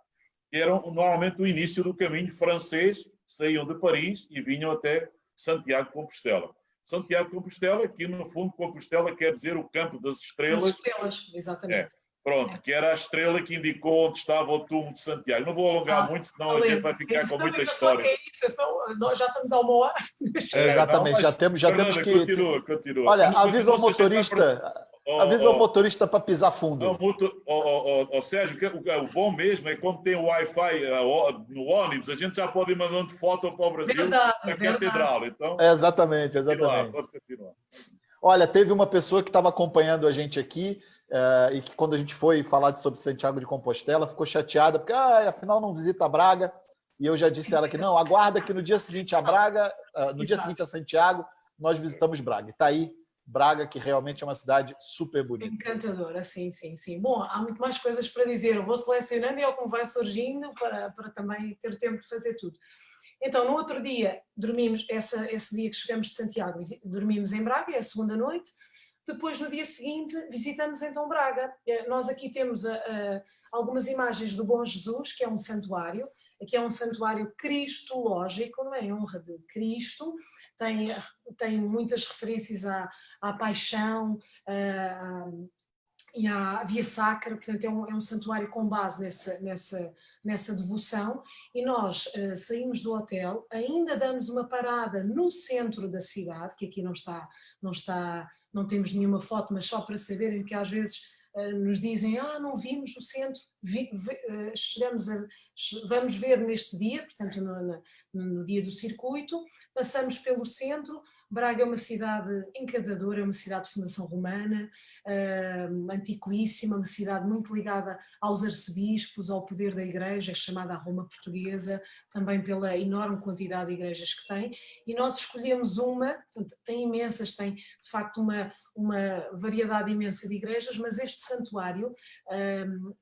Que era normalmente o início do caminho francês, saíam de Paris e vinham até Santiago de Compostela. Santiago de Compostela, aqui no fundo Compostela quer dizer o campo das estrelas. As estrelas, exatamente. Pronto, que era a estrela que indicou onde estava o túmulo de Santiago. Não vou alongar muito, senão a gente vai ficar com muita história. Nós já estamos a uma hora. Exatamente, já temos que... Continua. Olha, avisa o motorista para pisar fundo. Não, Sérgio, o bom mesmo é como tem o Wi-Fi no ônibus, a gente já pode ir mandando foto para o Brasil da catedral. Então, exatamente. Pode continuar. Olha, teve uma pessoa que estava acompanhando a gente aqui, e que quando a gente foi falar sobre Santiago de Compostela, ficou chateada, porque afinal não visita Braga, e eu já disse a ela que não, aguarda que no dia seguinte a Braga, no dia seguinte a Santiago, nós visitamos Braga. E está aí Braga, que realmente é uma cidade super bonita. Encantadora, sim. Bom, há muito mais coisas para dizer, eu vou selecionando e é como vai surgindo para também ter tempo de fazer tudo. Então, no outro dia, dormimos, esse dia que chegamos de Santiago, dormimos em Braga, é a segunda noite. Depois, no dia seguinte, visitamos então Braga. Nós aqui temos algumas imagens do Bom Jesus, que é um santuário. Aqui é um santuário cristológico, não é? Em honra de Cristo. Tem muitas referências à paixão e à Via Sacra, portanto é um santuário com base nessa devoção. E nós saímos do hotel, ainda damos uma parada no centro da cidade, que aqui não temos nenhuma foto, mas só para saberem que às vezes nos dizem, não vimos no centro, vamos ver neste dia, portanto no dia do circuito, passamos pelo centro. Braga é uma cidade encantadora, é uma cidade de fundação romana, antiquíssima, uma cidade muito ligada aos arcebispos, ao poder da igreja, chamada a Roma portuguesa, também pela enorme quantidade de igrejas que tem, e nós escolhemos portanto, tem imensas, tem de facto uma variedade imensa de igrejas, mas este santuário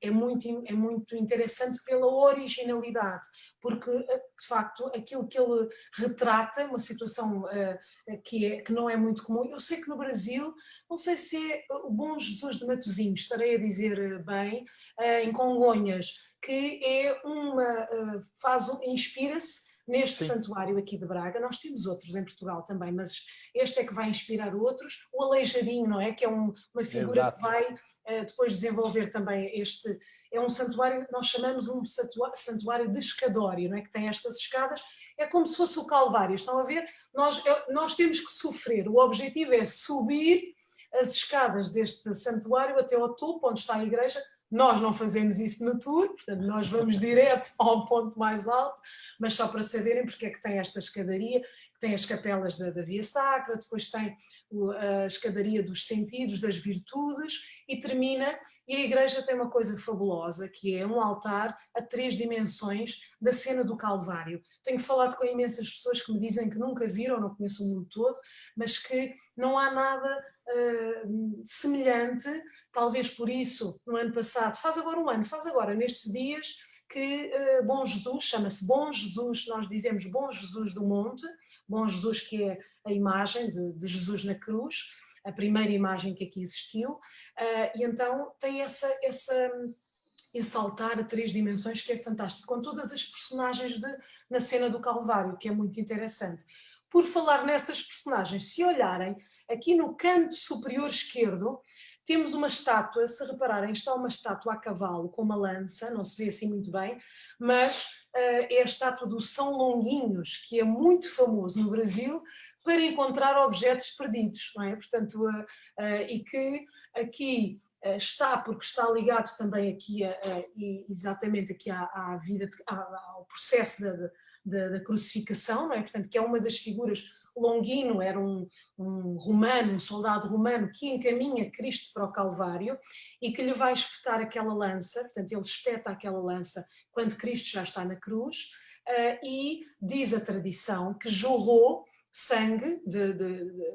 é muito interessante pela originalidade, porque de facto aquilo que ele retrata, uma situação que não é muito comum. Eu sei que no Brasil, não sei se é o Bom Jesus de Matosinhos, estarei a dizer bem, em Congonhas, que é inspira-se neste santuário aqui de Braga. Nós temos outros em Portugal também, mas este é que vai inspirar outros. O Aleijadinho, não é? Que é uma figura Exato. Que vai depois desenvolver também é um santuário, nós chamamos um santuário de escadório, não é? Que tem estas escadas, é como se fosse o Calvário, estão a ver? Nós temos que sofrer, o objetivo é subir as escadas deste santuário até ao topo, onde está a igreja. Nós não fazemos isso no tour, portanto nós vamos direto ao ponto mais alto, mas só para saberem porque é que tem esta escadaria, tem as capelas da Via Sacra, depois tem a escadaria dos sentidos, das virtudes, e termina, e a igreja tem uma coisa fabulosa, que é um altar a 3 dimensões da cena do Calvário. Tenho falado com imensas pessoas que me dizem que nunca viram, não conheço o mundo todo, mas que não há nada semelhante, talvez por isso, no ano passado, faz agora, nestes dias, que Bom Jesus, chama-se Bom Jesus, nós dizemos Bom Jesus do Monte, Bom Jesus que é a imagem de Jesus na cruz, a primeira imagem que aqui existiu, e então tem esse altar a 3 dimensões que é fantástico, com todas as personagens na cena do Calvário, que é muito interessante. Por falar nessas personagens, se olharem, aqui no canto superior esquerdo, temos uma estátua, se repararem, está uma estátua a cavalo com uma lança, não se vê assim muito bem, mas é a estátua do São Longuinhos, que é muito famoso no Brasil para encontrar objetos perdidos, não é? Portanto, e que aqui está, porque está ligado também aqui exatamente aqui à vida, ao processo da crucificação, não é? Portanto, que é uma das figuras. Longino era um romano, um soldado romano que encaminha Cristo para o Calvário e que lhe vai espetar aquela lança, portanto ele espeta aquela lança quando Cristo já está na cruz, e diz a tradição que jorrou sangue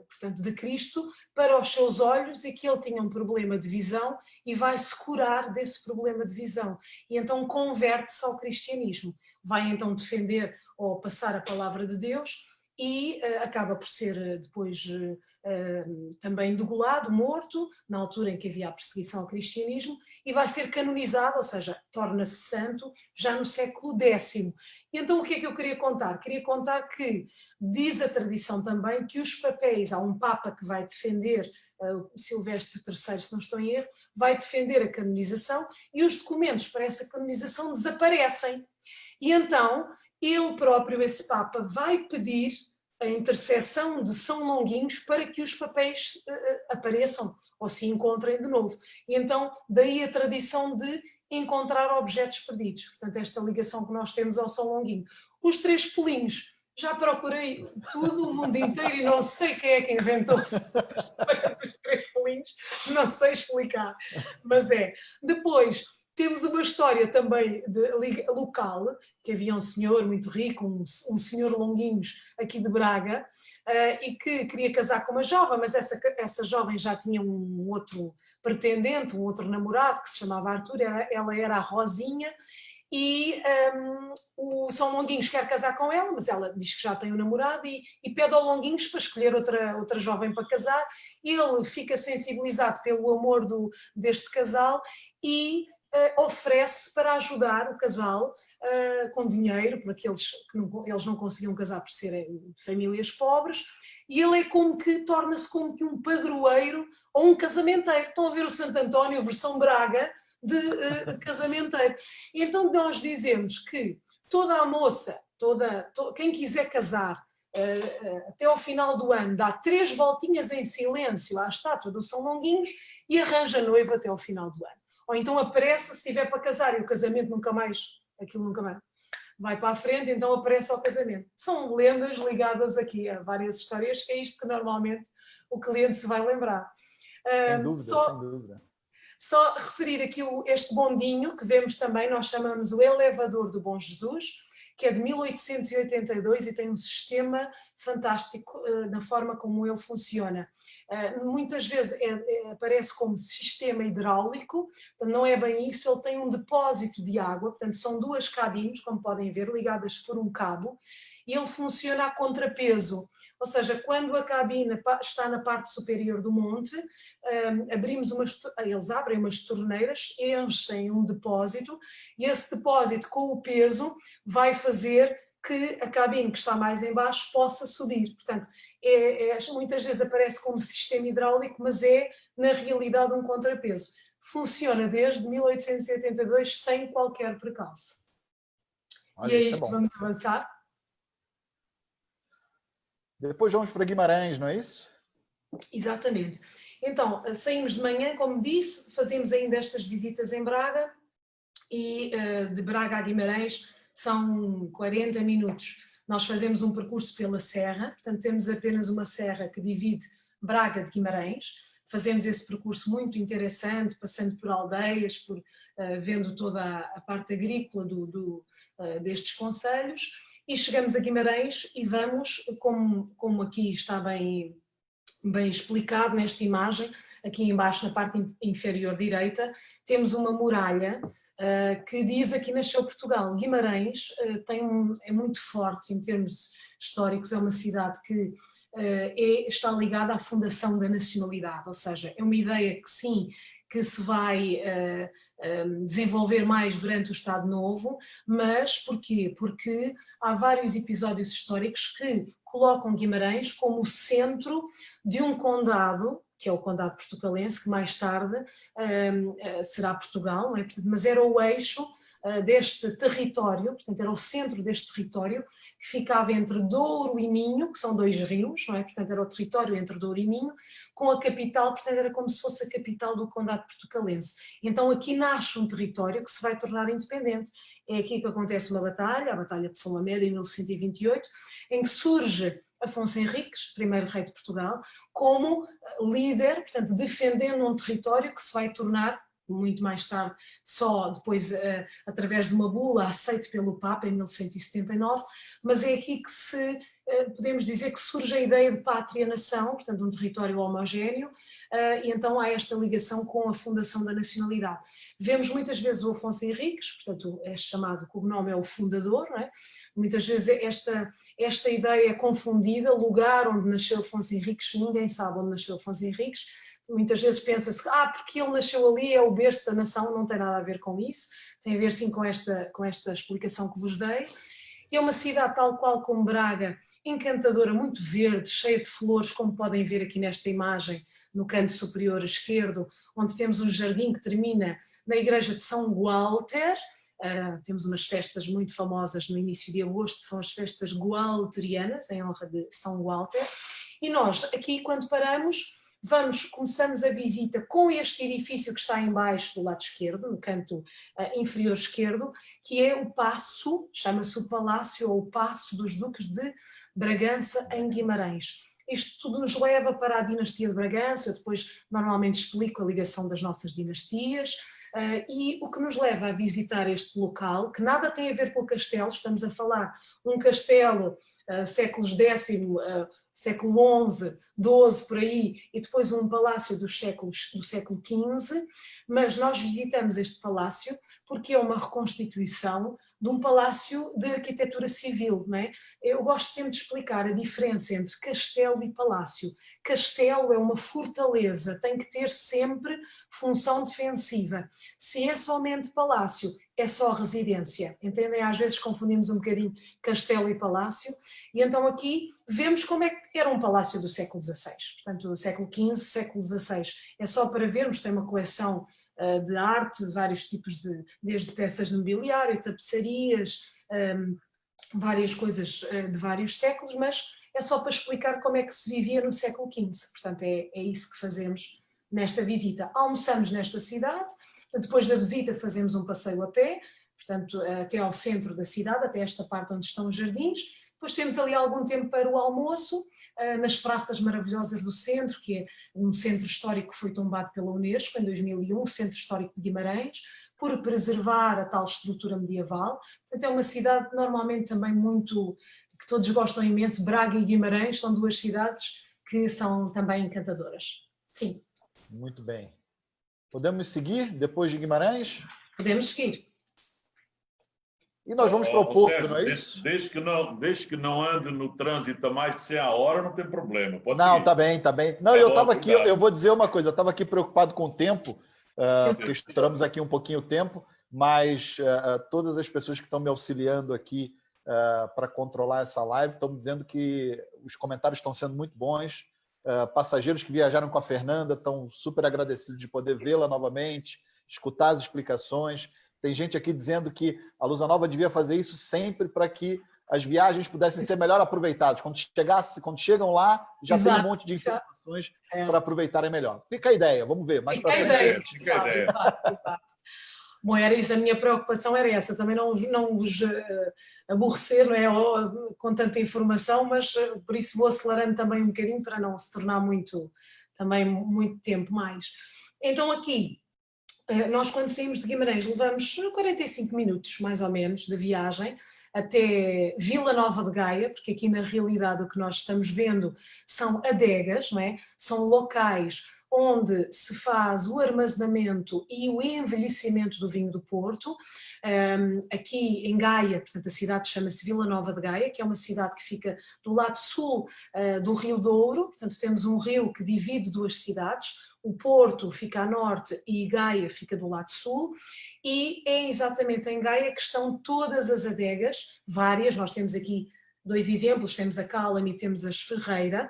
portanto, de Cristo para os seus olhos e que ele tinha um problema de visão e vai-se curar desse problema de visão. E então converte-se ao cristianismo. Vai então defender ou passar a palavra de Deus e acaba por ser depois também degolado, morto, na altura em que havia a perseguição ao cristianismo, e vai ser canonizado, ou seja, torna-se santo já no século X. E então o que é que eu queria contar? Queria contar que diz a tradição também que os papéis, há um Papa que vai defender, Silvestre III, se não estou em erro, vai defender a canonização e os documentos para essa canonização desaparecem. E então ele próprio, esse Papa, vai pedir a intercessão de São Longuinhos para que os papéis apareçam ou se encontrem de novo. E então daí a tradição de encontrar objetos perdidos. Portanto, esta ligação que nós temos ao São Longuinho. Os 3 pulinhos, já procurei tudo, o mundo inteiro, e não sei quem é que inventou a história dos 3 pulinhos, não sei explicar, mas é. Depois, temos uma história também local, que havia um senhor muito rico, um senhor Longuinhos, aqui de Braga, e que queria casar com uma jovem, mas essa jovem já tinha um outro pretendente, um outro namorado, que se chamava Arthur, ela era a Rosinha, e o São Longuinhos quer casar com ela, mas ela diz que já tem um namorado e pede ao Longuinhos para escolher outra jovem para casar. Ele fica sensibilizado pelo amor deste casal e oferece para ajudar o casal com dinheiro, para aqueles que eles não conseguiam casar por serem de famílias pobres, e ele é como que torna-se como que um padroeiro ou um casamenteiro. Estão a ver o Santo António, versão Braga, de casamenteiro. E então nós dizemos que toda a moça, quem quiser casar até ao final do ano, dá 3 voltinhas em silêncio à estátua do São Longuinhos e arranja noiva até ao final do ano. Ou então aparece se estiver para casar e o casamento aquilo nunca mais vai para a frente, então aparece ao casamento. São lendas ligadas aqui a várias histórias, que é isto que normalmente o cliente se vai lembrar. Sem dúvida, sem dúvida. Só referir aqui este bondinho, que vemos também, nós chamamos o elevador do Bom Jesus, que é de 1882 e tem um sistema fantástico na forma como ele funciona. Muitas vezes aparece como sistema hidráulico, portanto não é bem isso, ele tem um depósito de água, portanto são 2 cabines, como podem ver, ligadas por um cabo, e ele funciona a contrapeso. Ou seja, quando a cabina está na parte superior do monte, eles abrem umas torneiras, enchem um depósito e esse depósito com o peso vai fazer que a cabine que está mais em baixo possa subir. Portanto, muitas vezes aparece como sistema hidráulico, mas é na realidade um contrapeso. Funciona desde 1882 sem qualquer percalço. Olha, e aí isso é bom. Vamos avançar? Depois vamos para Guimarães, não é isso? Exatamente. Então, saímos de manhã, como disse, fazemos ainda estas visitas em Braga e de Braga a Guimarães são 40 minutos. Nós fazemos um percurso pela serra, portanto temos apenas uma serra que divide Braga de Guimarães. Fazemos esse percurso muito interessante, passando por aldeias, vendo toda a parte agrícola destes concelhos, e chegamos a Guimarães e vamos, como aqui está bem explicado nesta imagem, aqui embaixo na parte inferior direita, temos uma muralha que diz aqui nasceu Portugal. Guimarães é muito forte em termos históricos, é uma cidade que está ligada à fundação da nacionalidade, ou seja, é uma ideia que sim, que se vai desenvolver mais durante o Estado Novo, mas porquê? Porque há vários episódios históricos que colocam Guimarães como o centro de um condado, que é o condado portucalense, que mais tarde será Portugal, não é? Mas era o eixo deste território, portanto era o centro deste território, que ficava entre Douro e Minho, que são dois rios, não é? Portanto era o território entre Douro e Minho, com a capital, portanto era como se fosse a capital do condado portucalense. Então aqui nasce um território que se vai tornar independente. É aqui que acontece uma batalha, a Batalha de São Laméda, em 1128, em que surge Afonso Henriques, primeiro rei de Portugal, como líder, portanto defendendo um território que se vai tornar muito mais tarde, só depois através de uma bula aceite pelo Papa em 1179, mas é aqui que podemos dizer que surge a ideia de pátria-nação, portanto um território homogéneo, e então há esta ligação com a fundação da nacionalidade. Vemos muitas vezes o Afonso Henriques, portanto é chamado, o cognome é o fundador, não é? Muitas vezes esta ideia é confundida, lugar onde nasceu Afonso Henriques, ninguém sabe onde nasceu Afonso Henriques. Muitas vezes pensa-se, porque ele nasceu ali, é o berço da nação, não tem nada a ver com isso, tem a ver sim com esta explicação que vos dei. E é uma cidade tal qual como Braga, encantadora, muito verde, cheia de flores, como podem ver aqui nesta imagem, no canto superior esquerdo, onde temos um jardim que termina na igreja de São Gualter. Temos umas festas muito famosas no início de agosto, que são as festas gualterianas, em honra de São Gualter. E nós, aqui, quando paramos, começamos a visita com este edifício que está em baixo do lado esquerdo, no canto inferior esquerdo, que é o Paço, chama-se o Palácio ou o Paço dos Duques de Bragança em Guimarães. Isto tudo nos leva para a dinastia de Bragança, eu depois normalmente explico a ligação das nossas dinastias, e o que nos leva a visitar este local, que nada tem a ver com o castelo, estamos a falar um castelo séculos X, século XI, XII, por aí, e depois um palácio do século XV, mas nós visitamos este palácio porque é uma reconstituição de um palácio de arquitetura civil, não é? Eu gosto sempre de explicar a diferença entre castelo e palácio. Castelo é uma fortaleza, tem que ter sempre função defensiva. Se é somente palácio, é só residência, entendem? Às vezes confundimos um bocadinho castelo e palácio, e então aqui vemos como é que era um palácio do século XVI, portanto do século XV, século XVI. É só para vermos, tem uma coleção de arte, de vários tipos desde peças de mobiliário, tapeçarias, várias coisas de vários séculos, mas é só para explicar como é que se vivia no século XV, portanto é isso que fazemos nesta visita. Almoçamos nesta cidade, depois da visita fazemos um passeio a pé, portanto até ao centro da cidade, até esta parte onde estão os jardins, depois temos ali algum tempo para o almoço, nas praças maravilhosas do centro, que é um centro histórico que foi tombado pela Unesco em 2001, o Centro Histórico de Guimarães, por preservar a tal estrutura medieval. Portanto, é uma cidade normalmente também muito, que todos gostam imenso. Braga e Guimarães são duas cidades que são também encantadoras. Sim. Muito bem. Podemos seguir depois de Guimarães? Podemos seguir. E nós vamos para o Porto, Sérgio, não é isso? Desde que não ande no trânsito a mais de 100 a hora, não tem problema. Pode não, seguir. tá bem, tá bem. Não, eu estava aqui, eu vou dizer uma coisa, eu estava aqui preocupado com o tempo, porque estouramos aqui um pouquinho o tempo, mas todas as pessoas que estão me auxiliando aqui para controlar essa live estão me dizendo que os comentários estão sendo muito bons. Passageiros que viajaram com a Fernanda estão super agradecidos de poder vê-la novamente, escutar as explicações. Tem gente aqui dizendo que a Lusa Nova devia fazer isso sempre para que as viagens pudessem ser melhor aproveitadas. Quando chegam lá, já tem um monte de informações para aproveitarem melhor. Fica a ideia, vamos ver. Mais para frente. Fica a ideia. Bom, era isso, a minha preocupação era essa, também não vos aborrecer, não é, com tanta informação, mas por isso vou acelerando também um bocadinho para não se tornar muito tempo mais. Então aqui, nós quando saímos de Guimarães levamos 45 minutos mais ou menos de viagem até Vila Nova de Gaia, porque aqui na realidade o que nós estamos vendo são adegas, não é? São locais onde se faz o armazenamento e o envelhecimento do vinho do Porto. Aqui em Gaia, portanto a cidade chama-se Vila Nova de Gaia, que é uma cidade que fica do lado sul do Rio Douro, portanto temos um rio que divide duas cidades, o Porto fica a norte e Gaia fica do lado sul, e é exatamente em Gaia que estão todas as adegas, várias, nós temos aqui 2 exemplos, temos a Cálamo e temos a Esferreira,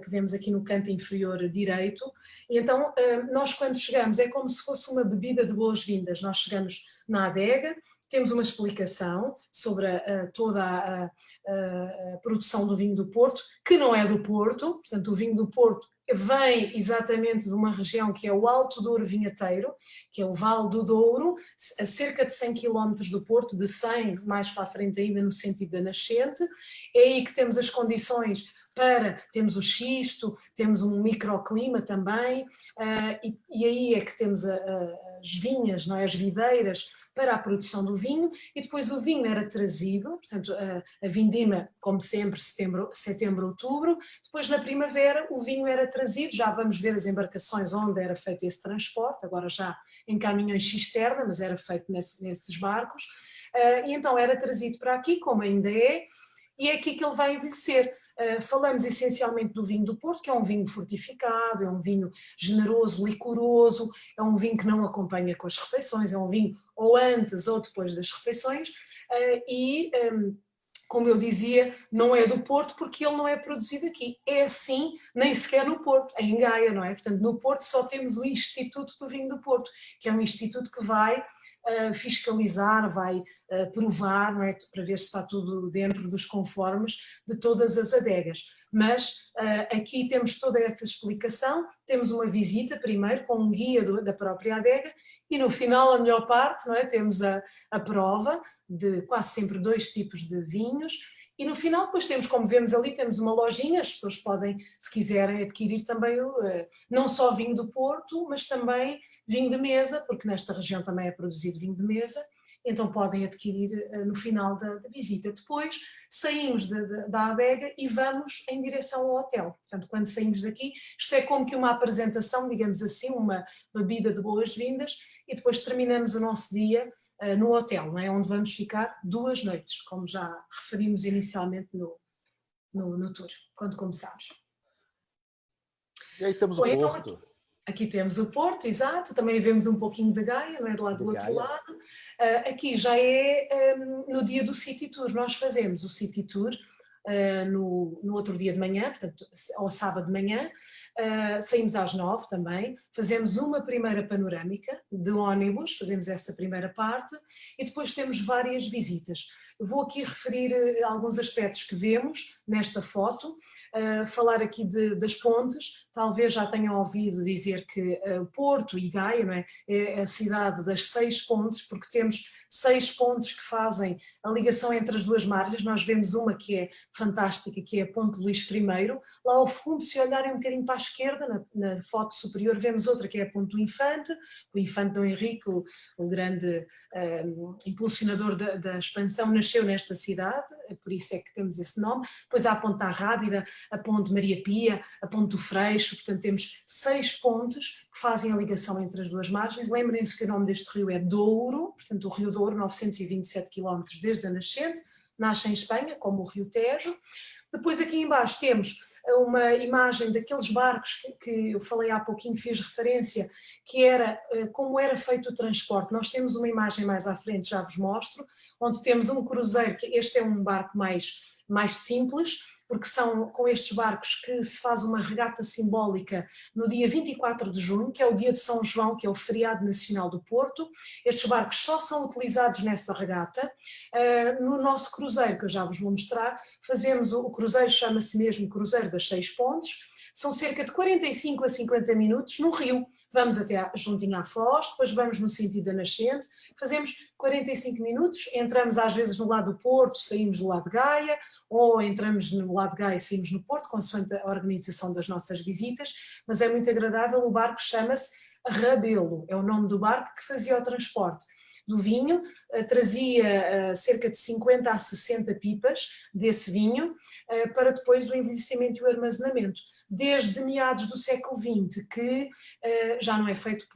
que vemos aqui no canto inferior direito, e então nós quando chegamos é como se fosse uma bebida de boas-vindas, nós chegamos na adega, temos uma explicação sobre toda a produção do vinho do Porto, que não é do Porto, portanto o vinho do Porto vem exatamente de uma região que é o Alto Douro Vinheteiro, que é o Vale do Douro, a cerca de 100 km do Porto, de 100 mais para a frente ainda no sentido da nascente, é aí que temos as condições temos o xisto, temos um microclima também, e aí é que temos as vinhas, não é? As videiras para a produção do vinho, e depois o vinho era trazido, portanto a vindima, como sempre, setembro, outubro, depois na primavera o vinho era trazido, já vamos ver as embarcações onde era feito esse transporte, agora já em caminhões cisterna, mas era feito nesses barcos, e então era trazido para aqui, como ainda é, e é aqui que ele vai envelhecer. Falamos essencialmente do vinho do Porto, que é um vinho fortificado, é um vinho generoso, licoroso, é um vinho que não acompanha com as refeições, é um vinho ou antes ou depois das refeições, como eu dizia, não é do Porto porque ele não é produzido aqui. É assim, nem sequer no Porto, é em Gaia, não é? Portanto, no Porto só temos o Instituto do Vinho do Porto, que é um instituto que vai fiscalizar, vai provar, não é? Para ver se está tudo dentro dos conformes de todas as adegas. Mas aqui temos toda essa explicação, temos uma visita primeiro com um guia da própria adega e no final a melhor parte, não é? Temos a prova de quase sempre 2 tipos de vinhos. E no final depois temos, como vemos ali, temos uma lojinha, as pessoas podem, se quiserem, adquirir também não só vinho do Porto, mas também vinho de mesa, porque nesta região também é produzido vinho de mesa, então podem adquirir no final da visita. Depois saímos da adega e vamos em direção ao hotel. Portanto, quando saímos daqui, isto é como que uma apresentação, digamos assim, uma bebida de boas-vindas, e depois terminamos o nosso dia no hotel, não é? Onde vamos ficar 2 noites, como já referimos inicialmente no tour, quando começámos. E aí temos o Porto. Então, aqui temos o Porto, exato, também vemos um pouquinho de Gaia, não é? De lá do outro lado. Aqui já é no dia do City Tour, nós fazemos o City Tour no outro dia de manhã, portanto, ao sábado de manhã, saímos às 9 também, fazemos uma primeira panorâmica de ônibus, fazemos essa primeira parte e depois temos várias visitas. Eu vou aqui referir alguns aspectos que vemos nesta foto, falar aqui das pontes, talvez já tenham ouvido dizer que Porto e Gaia, não é? É a cidade das 6 pontes, porque temos 6 pontes que fazem a ligação entre as 2 margens. Nós vemos uma que é fantástica, que é a Ponte Luís I, lá ao fundo, se olharem um bocadinho para a esquerda, na foto superior, vemos outra que é a Ponte do Infante, o Infante Dom Henrique, o grande impulsionador da expansão, nasceu nesta cidade, por isso é que temos esse nome. Depois há a Ponte da Rábida, a Ponte Maria Pia, a Ponte do Freixo, portanto temos 6 pontes que fazem a ligação entre as 2 margens. Lembrem-se que o nome deste rio é Douro, portanto o rio Douro, 927 km desde a nascente, nasce em Espanha, como o rio Tejo. Depois aqui embaixo temos uma imagem daqueles barcos que eu falei há pouquinho, fiz referência, que era como era feito o transporte. Nós temos uma imagem mais à frente, já vos mostro, onde temos um cruzeiro, que este é um barco mais simples, porque são com estes barcos que se faz uma regata simbólica no dia 24 de junho, que é o dia de São João, que é o feriado nacional do Porto. Estes barcos só são utilizados nessa regata. No nosso cruzeiro, que eu já vos vou mostrar, fazemos o cruzeiro, chama-se mesmo Cruzeiro das 6 Pontes. São cerca de 45 a 50 minutos no rio. Vamos até juntinho à Foz, depois vamos no sentido da nascente, fazemos 45 minutos, entramos às vezes no lado do Porto, saímos do lado de Gaia, ou entramos no lado de Gaia e saímos no Porto, consoante a organização das nossas visitas, mas é muito agradável. O barco chama-se Rabelo, é o nome do barco que fazia o transporte do vinho, trazia cerca de 50 a 60 pipas desse vinho para depois o envelhecimento e o armazenamento. Desde meados do século XX, que já não é feito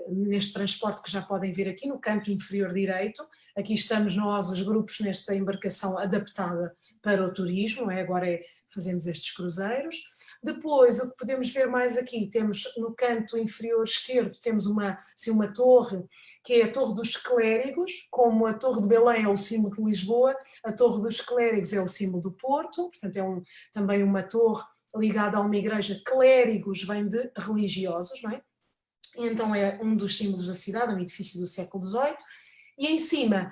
neste transporte que já podem ver aqui no canto inferior direito. Aqui estamos nós, os grupos, nesta embarcação adaptada para o turismo, agora fazemos estes cruzeiros. Depois, o que podemos ver mais aqui, temos no canto inferior esquerdo, temos uma torre, que é a Torre dos Clérigos, como a Torre de Belém é o símbolo de Lisboa, a Torre dos Clérigos é o símbolo do Porto, portanto é também uma torre ligada a uma igreja. Clérigos vem de religiosos, não é? E então é um dos símbolos da cidade, um edifício do século XVIII, e em cima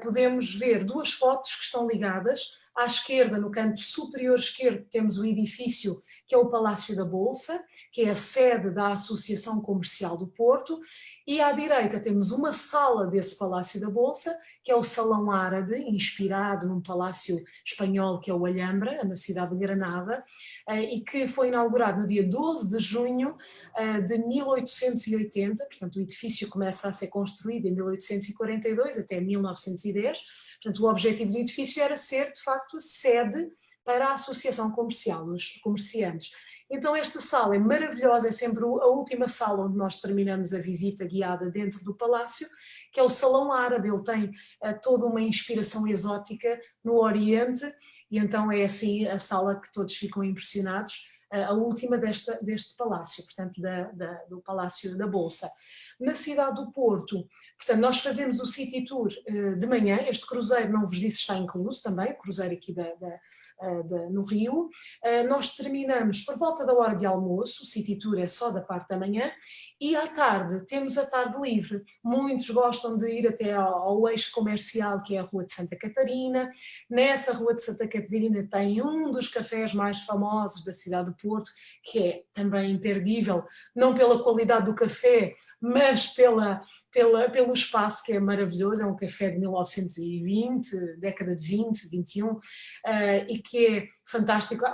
podemos ver duas fotos que estão ligadas. À esquerda, no canto superior esquerdo, temos o edifício que é o Palácio da Bolsa, que é a sede da Associação Comercial do Porto, e à direita temos uma sala desse Palácio da Bolsa, que é o Salão Árabe, inspirado num palácio espanhol que é o Alhambra, na cidade de Granada, e que foi inaugurado no dia 12 de junho de 1880, portanto o edifício começa a ser construído em 1842 até 1910, portanto o objetivo do edifício era ser de facto a sede para a associação comercial, os comerciantes. Então esta sala é maravilhosa, é sempre a última sala onde nós terminamos a visita guiada dentro do palácio, que é o Salão Árabe. Ele tem toda uma inspiração exótica no Oriente, e então é assim a sala que todos ficam impressionados, a última deste palácio, portanto do Palácio da Bolsa. Na cidade do Porto, portanto, nós fazemos o City Tour de manhã. Este cruzeiro, não vos disse, está incluso também, o cruzeiro aqui no Rio. Nós terminamos por volta da hora de almoço, o City Tour é só da parte da manhã, e à tarde temos a tarde livre. Muitos gostam de ir até ao eixo comercial, que é a Rua de Santa Catarina. Nessa Rua de Santa Catarina tem um dos cafés mais famosos da cidade do Porto, que é também imperdível, não pela qualidade do café, mas pelo espaço, que é maravilhoso. É um café de 1920, década de 20, 21, e que é fantástico,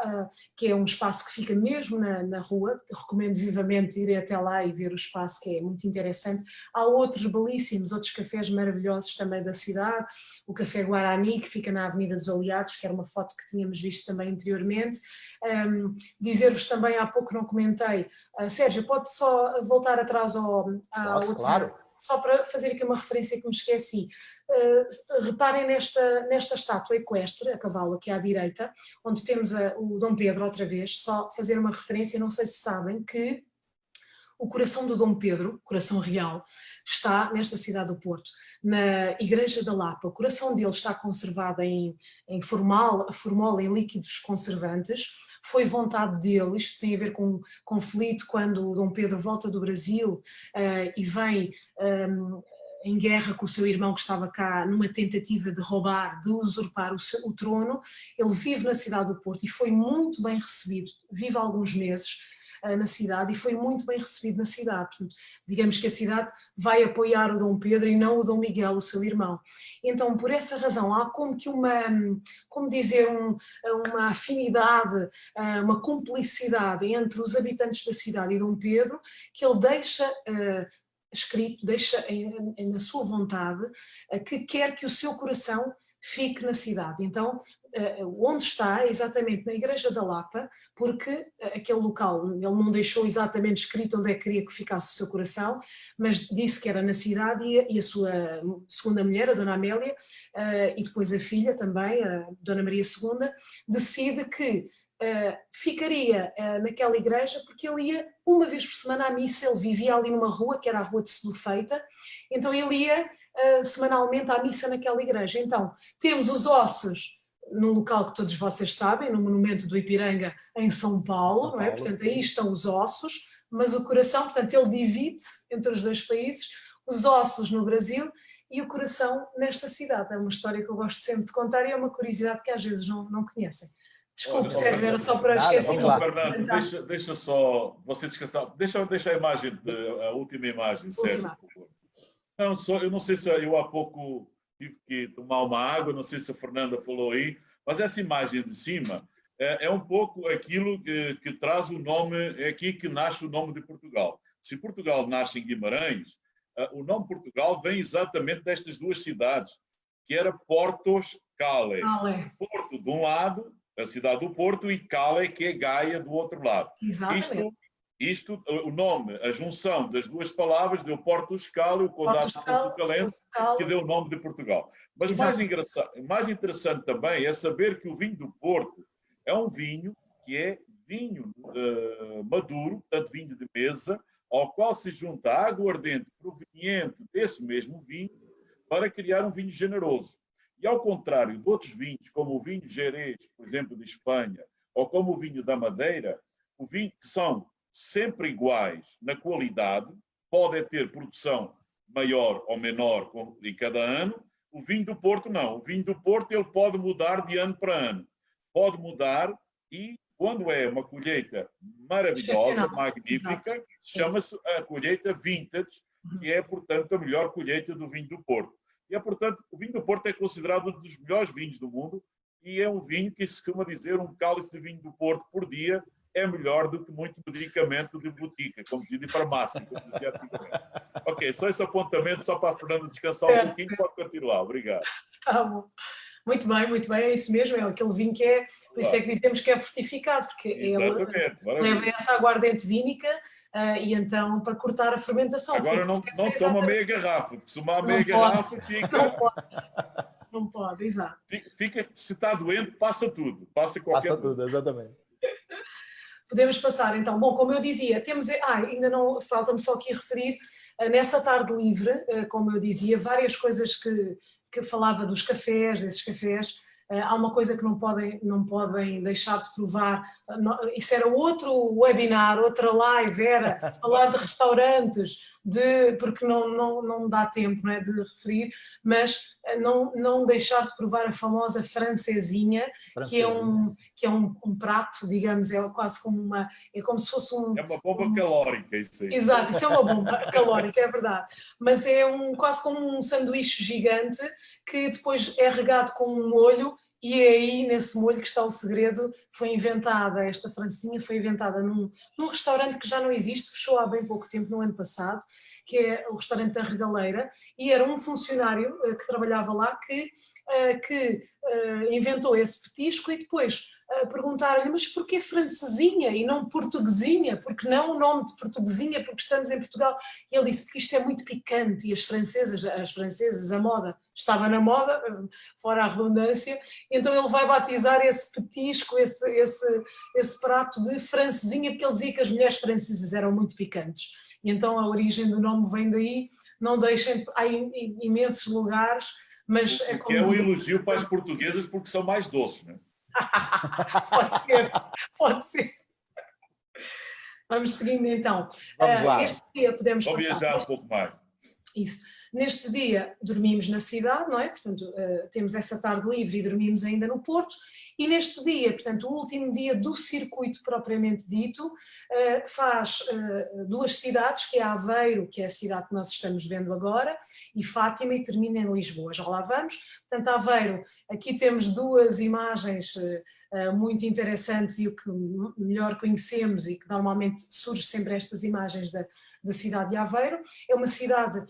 que é um espaço que fica mesmo na rua. Recomendo vivamente ir até lá e ver o espaço, que é muito interessante. Há outros belíssimos, outros cafés maravilhosos também da cidade, o Café Guarani, que fica na Avenida dos Aliados, que era uma foto que tínhamos visto também anteriormente. Dizer-vos também, há pouco não comentei, Sérgio, pode só voltar atrás claro. Só para fazer aqui uma referência que me esqueci. Reparem nesta estátua equestre, a cavalo aqui à direita, onde temos o Dom Pedro outra vez. Só fazer uma referência, não sei se sabem que o coração do Dom Pedro, coração real, está nesta cidade do Porto, na Igreja da Lapa. O coração dele está conservado em formol, em líquidos conservantes. Foi vontade dele. Isto tem a ver com um conflito quando o Dom Pedro volta do Brasil e vem em guerra com o seu irmão, que estava cá numa tentativa de usurpar o trono. Ele vive na cidade do Porto e foi muito bem recebido. Vive há alguns meses na cidade e foi muito bem recebido na cidade. Portanto, digamos que a cidade vai apoiar o Dom Pedro e não o Dom Miguel, o seu irmão. Então, por essa razão, há como que uma afinidade, uma cumplicidade entre os habitantes da cidade e Dom Pedro, que ele deixa escrito, deixa na sua vontade, que quer que o seu coração fique na cidade. Então, onde está, exatamente na Igreja da Lapa, porque aquele local, ele não deixou exatamente escrito onde é que queria que ficasse o seu coração, mas disse que era na cidade, e a sua segunda mulher, a Dona Amélia, e depois a filha também, a Dona Maria II, decide que ficaria naquela igreja, porque ele ia uma vez por semana à missa. Ele vivia ali numa rua, que era a Rua de Sedufeita, então ele ia semanalmente à missa naquela igreja. Então temos os ossos num local que todos vocês sabem, no Monumento do Ipiranga, em São Paulo, não é? Portanto, aí estão os ossos, mas o coração, portanto, ele divide entre os dois países, os ossos no Brasil e o coração nesta cidade. É uma história que eu gosto sempre de contar e é uma curiosidade que às vezes não conhecem. Desculpe, Sérgio, era só para esquecer. Fernando, deixa só você descansar. Deixa a imagem, a última imagem, Sérgio, por favor. Não, eu não sei se eu há pouco tive que tomar uma água, não sei se a Fernanda falou aí, mas essa imagem de cima é um pouco aquilo que traz o nome, é aqui que nasce o nome de Portugal. Se Portugal nasce em Guimarães, o nome Portugal vem exatamente destas duas cidades, que era Portos Cale. Porto de um lado, a cidade do Porto, e Cale, que é Gaia, do outro lado. Exatamente. Isto, o nome, a junção das duas palavras deu Portos Cale, o condado portucalense, que deu o nome de Portugal. Mas mais interessante também é saber que o vinho do Porto é um vinho que é vinho maduro, portanto vinho de mesa, ao qual se junta água ardente proveniente desse mesmo vinho para criar um vinho generoso. E ao contrário de outros vinhos, como o vinho Jerez, por exemplo, de Espanha, ou como o vinho da Madeira, o vinho que são sempre iguais na qualidade, podem ter produção maior ou menor em cada ano. O vinho do Porto não. O vinho do Porto ele pode mudar de ano para ano. Pode mudar e, quando é uma colheita maravilhosa, magnífica, chama-se a colheita vintage, que é, portanto, a melhor colheita do vinho do Porto. E, portanto, o vinho do Porto é considerado um dos melhores vinhos do mundo e é um vinho que se costuma dizer um cálice de vinho do Porto por dia é melhor do que muito medicamento de botica, como dizia, de farmácia, como dizia antigamente. Ok, só esse apontamento, só para a Fernanda descansar um pouquinho, pode continuar. Obrigado. Tá bom. Muito bem, é isso mesmo, é aquele vinho que é, por isso é que dizemos que é fortificado, porque ele leva essa aguardente vínica e então para cortar a fermentação. Agora não toma meia garrafa, porque se tomar meia garrafa fica... Não pode, exato. Se está doente, passa tudo, passa qualquer coisa. Passa tudo, exatamente. Podemos passar então. Bom, como eu dizia, temos, ainda não, falta-me só aqui referir, nessa tarde livre, como eu dizia, várias coisas que falava dos cafés, desses cafés. Há uma coisa que não podem deixar de provar, isso era outro webinar, outra live, era falar de restaurantes, porque não dá tempo, não é, de referir, mas não deixar de provar a famosa francesinha, que é um prato, digamos, é quase como é como se fosse É uma bomba calórica, isso aí. Exato, isso é uma bomba calórica, é verdade, mas é quase como um sanduíche gigante que depois é regado com um molho. E é aí, nesse molho, que está o segredo. Foi inventada, esta francesinha foi inventada num restaurante que já não existe, fechou há bem pouco tempo, no ano passado, que é o restaurante da Regaleira, e era um funcionário que trabalhava lá que inventou esse petisco e depois perguntaram-lhe, mas porquê francesinha e não portuguesinha? Porque não o nome de portuguesinha, porque estamos em Portugal? E ele disse, porque isto é muito picante e as francesas, a moda, estava na moda, fora a redundância, então ele vai batizar esse petisco, esse prato de francesinha, porque ele dizia que as mulheres francesas eram muito picantes. E então a origem do nome vem daí, não deixem, há imensos lugares, mas é como... é um elogio para as portuguesas porque são mais doces, não é? Pode ser. Vamos seguindo então. Vamos lá. Este dia podemos Vou viajar um pouco mais. Isso. Neste dia dormimos na cidade, não é? Portanto, temos essa tarde livre e dormimos ainda no Porto. E neste dia, portanto, o último dia do circuito propriamente dito, faz duas cidades, que é Aveiro, que é a cidade que nós estamos vendo agora, e Fátima, e termina em Lisboa. Já lá vamos. Portanto, Aveiro, aqui temos duas imagens muito interessantes e o que melhor conhecemos e que normalmente surge sempre estas imagens da cidade de Aveiro. É uma cidade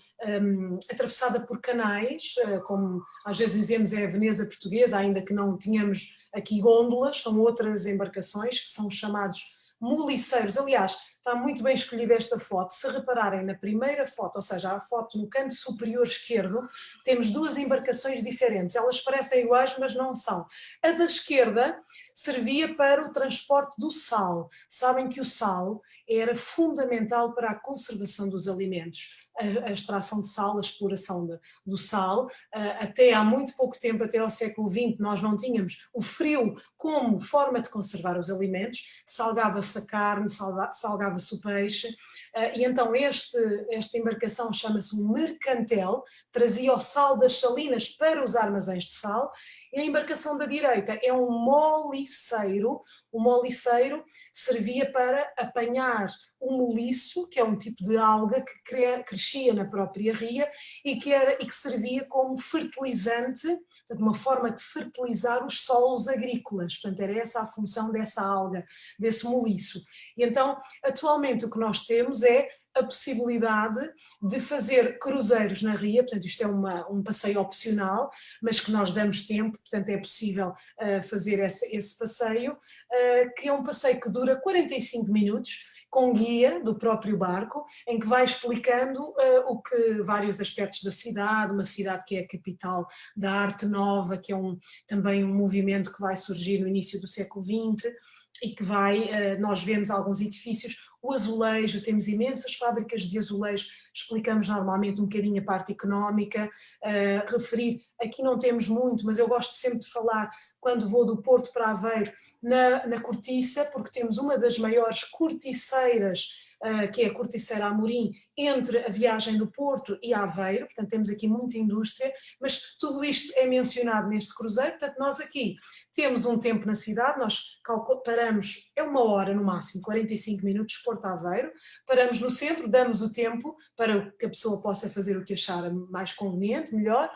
atravessada por canais, como às vezes dizemos é a Veneza portuguesa, ainda que não tenhamos aqui gôndolas, são outras embarcações que são chamados muliceiros. Aliás, está muito bem escolhida esta foto. Se repararem na primeira foto, ou seja, a foto no canto superior esquerdo, temos duas embarcações diferentes. Elas parecem iguais, mas não são. A da esquerda servia para o transporte do sal. Sabem que o sal era fundamental para a conservação dos alimentos. A extração de sal, a exploração do sal. Até há muito pouco tempo, até ao século XX, nós não tínhamos o frio como forma de conservar os alimentos. Salgava-se a carne, salgava-se o peixe. E então esta embarcação chama-se um mercantel, trazia o sal das salinas para os armazéns de sal. E a embarcação da direita é um moliceiro. O moliceiro servia para apanhar o moliço, que é um tipo de alga que crescia na própria ria e que servia como fertilizante, portanto, uma forma de fertilizar os solos agrícolas. Portanto, era essa a função dessa alga, desse moliço. E então, atualmente o que nós temos é a possibilidade de fazer cruzeiros na ria, portanto isto é um passeio opcional, mas que nós damos tempo, portanto é possível fazer esse passeio, que é um passeio que dura 45 minutos, com guia do próprio barco, em que vai explicando vários aspectos da cidade, uma cidade que é a capital da arte nova, que é também um movimento que vai surgir no início do século XX, e que nós vemos alguns edifícios, o azulejo, temos imensas fábricas de azulejo, explicamos normalmente um bocadinho a parte económica, referir, aqui não temos muito, mas eu gosto sempre de falar, quando vou do Porto para Aveiro, na cortiça, porque temos uma das maiores corticeiras, que é a Corticeira Amorim, entre a viagem do Porto e Aveiro, portanto temos aqui muita indústria, mas tudo isto é mencionado neste cruzeiro, portanto nós aqui temos um tempo na cidade, nós paramos, é 1 hora no máximo, 45 minutos, Porto Aveiro, paramos no centro, damos o tempo para que a pessoa possa fazer o que achar mais conveniente, melhor,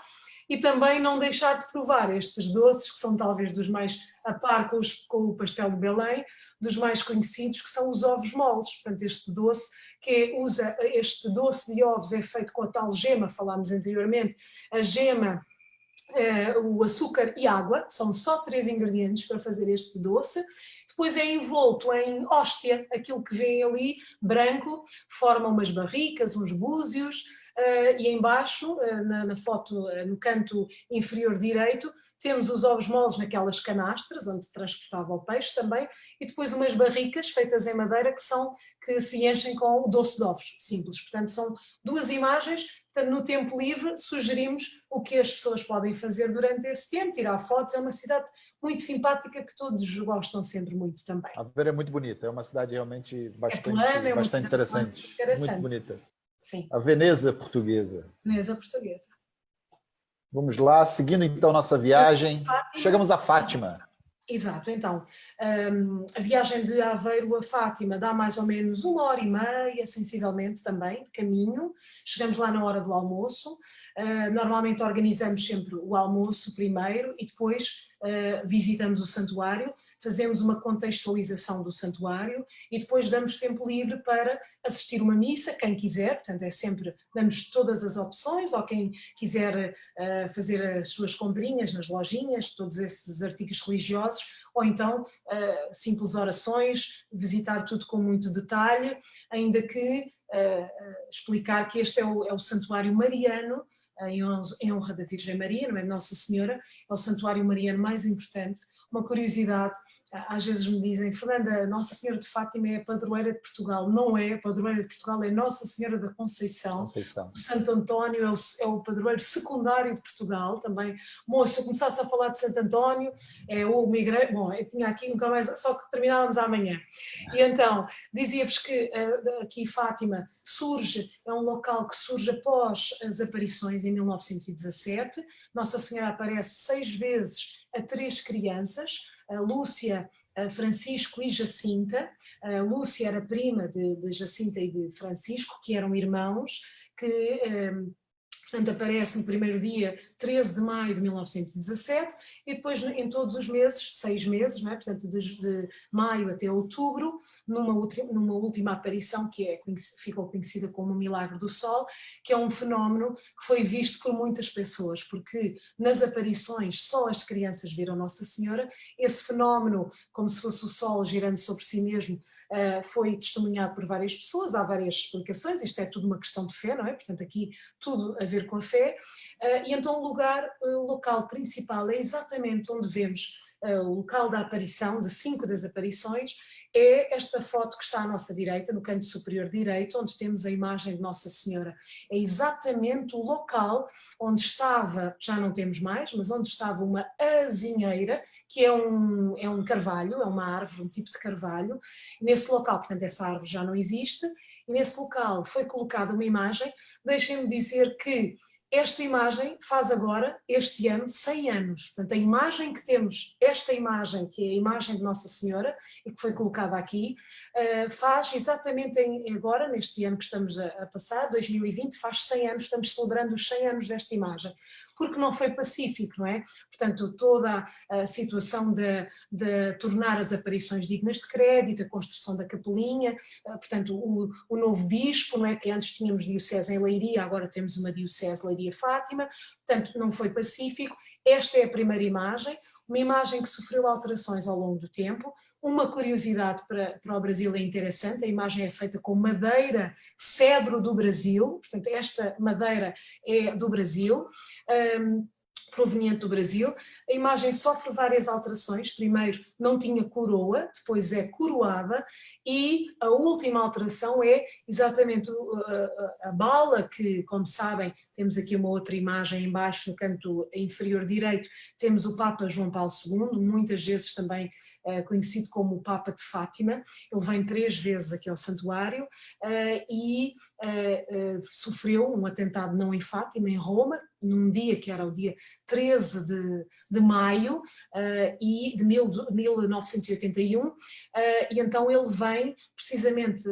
e também não deixar de provar estes doces, que são talvez dos mais, a par com o pastel de Belém, dos mais conhecidos, que são os ovos moles. Portanto, este doce, este doce de ovos é feito com a tal gema, falámos anteriormente, a gema, o açúcar e água, são só 3 ingredientes para fazer este doce. Depois é envolto em hóstia, aquilo que vem ali, branco, forma umas barricas, uns búzios, e embaixo, na foto, no canto inferior direito, temos os ovos moles naquelas canastras, onde se transportava o peixe também, e depois umas barricas feitas em madeira que se enchem com o doce de ovos, simples. Portanto, são 2 imagens. Portanto, no tempo livre, sugerimos o que as pessoas podem fazer durante esse tempo, tirar fotos. É uma cidade muito simpática que todos gostam sempre muito também. Aveiro é muito bonita, é uma cidade realmente bastante, plana, é bastante interessante, muito bonita. Sim. A Veneza portuguesa. Veneza portuguesa. Vamos lá, seguindo então nossa viagem, chegamos a Fátima. Exato, então, a viagem de Aveiro a Fátima dá mais ou menos 1 hora e meia, sensivelmente também, de caminho. Chegamos lá na hora do almoço. Normalmente organizamos sempre o almoço primeiro e depois visitamos o santuário, fazemos uma contextualização do santuário e depois damos tempo livre para assistir uma missa, quem quiser, portanto damos todas as opções, ou quem quiser fazer as suas comprinhas nas lojinhas, todos esses artigos religiosos, ou então simples orações, visitar tudo com muito detalhe, ainda que explicar que este é o santuário mariano, em honra da Virgem Maria, não é Nossa Senhora, é o santuário mariano mais importante. Uma curiosidade, às vezes me dizem, Fernanda, Nossa Senhora de Fátima é a padroeira de Portugal. Não é, a padroeira de Portugal é Nossa Senhora da Conceição. O Santo António é o padroeiro secundário de Portugal também. Bom, se eu começasse a falar de Santo António, bom, eu tinha aqui nunca mais, só que terminávamos amanhã. E então, dizia-vos que aqui Fátima é um local que surge após as aparições em 1917. Nossa Senhora aparece 6 vezes a 3 crianças, a Lúcia, a Francisco e Jacinta. A Lúcia era prima de Jacinta e de Francisco, que eram irmãos, que Portanto, aparece no primeiro dia, 13 de maio de 1917, e depois em todos os meses, 6 meses, não é? Portanto, de maio até outubro, numa última aparição que ficou conhecida como o Milagre do Sol, que é um fenómeno que foi visto por muitas pessoas, porque nas aparições só as crianças viram Nossa Senhora. Esse fenómeno, como se fosse o Sol girando sobre si mesmo, foi testemunhado por várias pessoas, há várias explicações, isto é tudo uma questão de fé, não é? Portanto, aqui tudo a ver com a fé, e então o local principal é exatamente onde vemos o local da aparição, de 5 das aparições, é esta foto que está à nossa direita, no canto superior direito, onde temos a imagem de Nossa Senhora. É exatamente o local onde estava, já não temos mais, mas onde estava uma azinheira, que é um carvalho, é uma árvore, um tipo de carvalho. Nesse local, portanto, essa árvore já não existe, e nesse local foi colocada uma imagem. Deixem-me dizer que esta imagem faz agora, este ano, 100 anos. Portanto, a imagem que temos, esta imagem, que é a imagem de Nossa Senhora, e que foi colocada aqui, faz exatamente agora, neste ano que estamos a passar, 2020, faz 100 anos, estamos celebrando os 100 anos desta imagem. Porque não foi pacífico, não é? Portanto, toda a situação de tornar as aparições dignas de crédito, a construção da capelinha, portanto, o novo bispo, não é? Que antes tínhamos diocese em Leiria, agora temos uma diocese Leiria-Fátima, portanto, não foi pacífico. Esta é a primeira imagem, uma imagem que sofreu alterações ao longo do tempo. Uma curiosidade para o Brasil é interessante, a imagem é feita com madeira cedro do Brasil, portanto esta madeira é do Brasil, proveniente do Brasil. A imagem sofre várias alterações, primeiro não tinha coroa, depois é coroada, e a última alteração é exatamente a bala, que, como sabem, temos aqui uma outra imagem em baixo no canto inferior direito, temos o Papa João Paulo II, muitas vezes também conhecido como o Papa de Fátima. Ele vem 3 vezes aqui ao santuário e sofreu um atentado não em Fátima, em Roma, num dia que era o dia 13 de maio de 1981, e então ele vem precisamente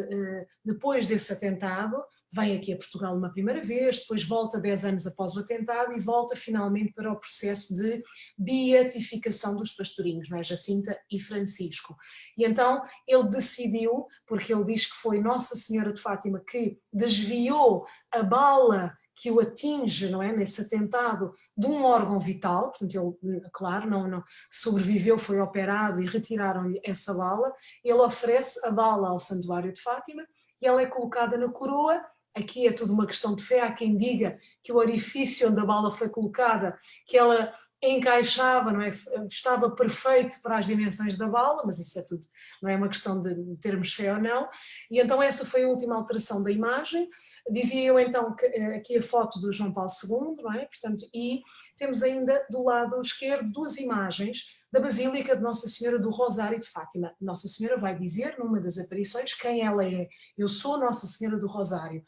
depois desse atentado, vem aqui a Portugal uma primeira vez, depois volta 10 anos após o atentado e volta finalmente para o processo de beatificação dos pastorinhos, não é? Jacinta e Francisco. E então ele decidiu, porque ele diz que foi Nossa Senhora de Fátima que desviou a bala que o atinge, não é, nesse atentado, de um órgão vital, portanto ele, claro, não sobreviveu, foi operado e retiraram-lhe essa bala. Ele oferece a bala ao Santuário de Fátima e ela é colocada na coroa. Aqui é tudo uma questão de fé, há quem diga que o orifício onde a bala foi colocada, que ela encaixava, não é? Estava perfeito para as dimensões da bala, mas isso é tudo, não é uma questão de termos fé ou não. E então essa foi a última alteração da imagem. Dizia eu então que aqui a foto do João Paulo II, não é? Portanto, e temos ainda do lado esquerdo 2 imagens da Basílica de Nossa Senhora do Rosário de Fátima. Nossa Senhora vai dizer numa das aparições quem ela é. Eu sou Nossa Senhora do Rosário.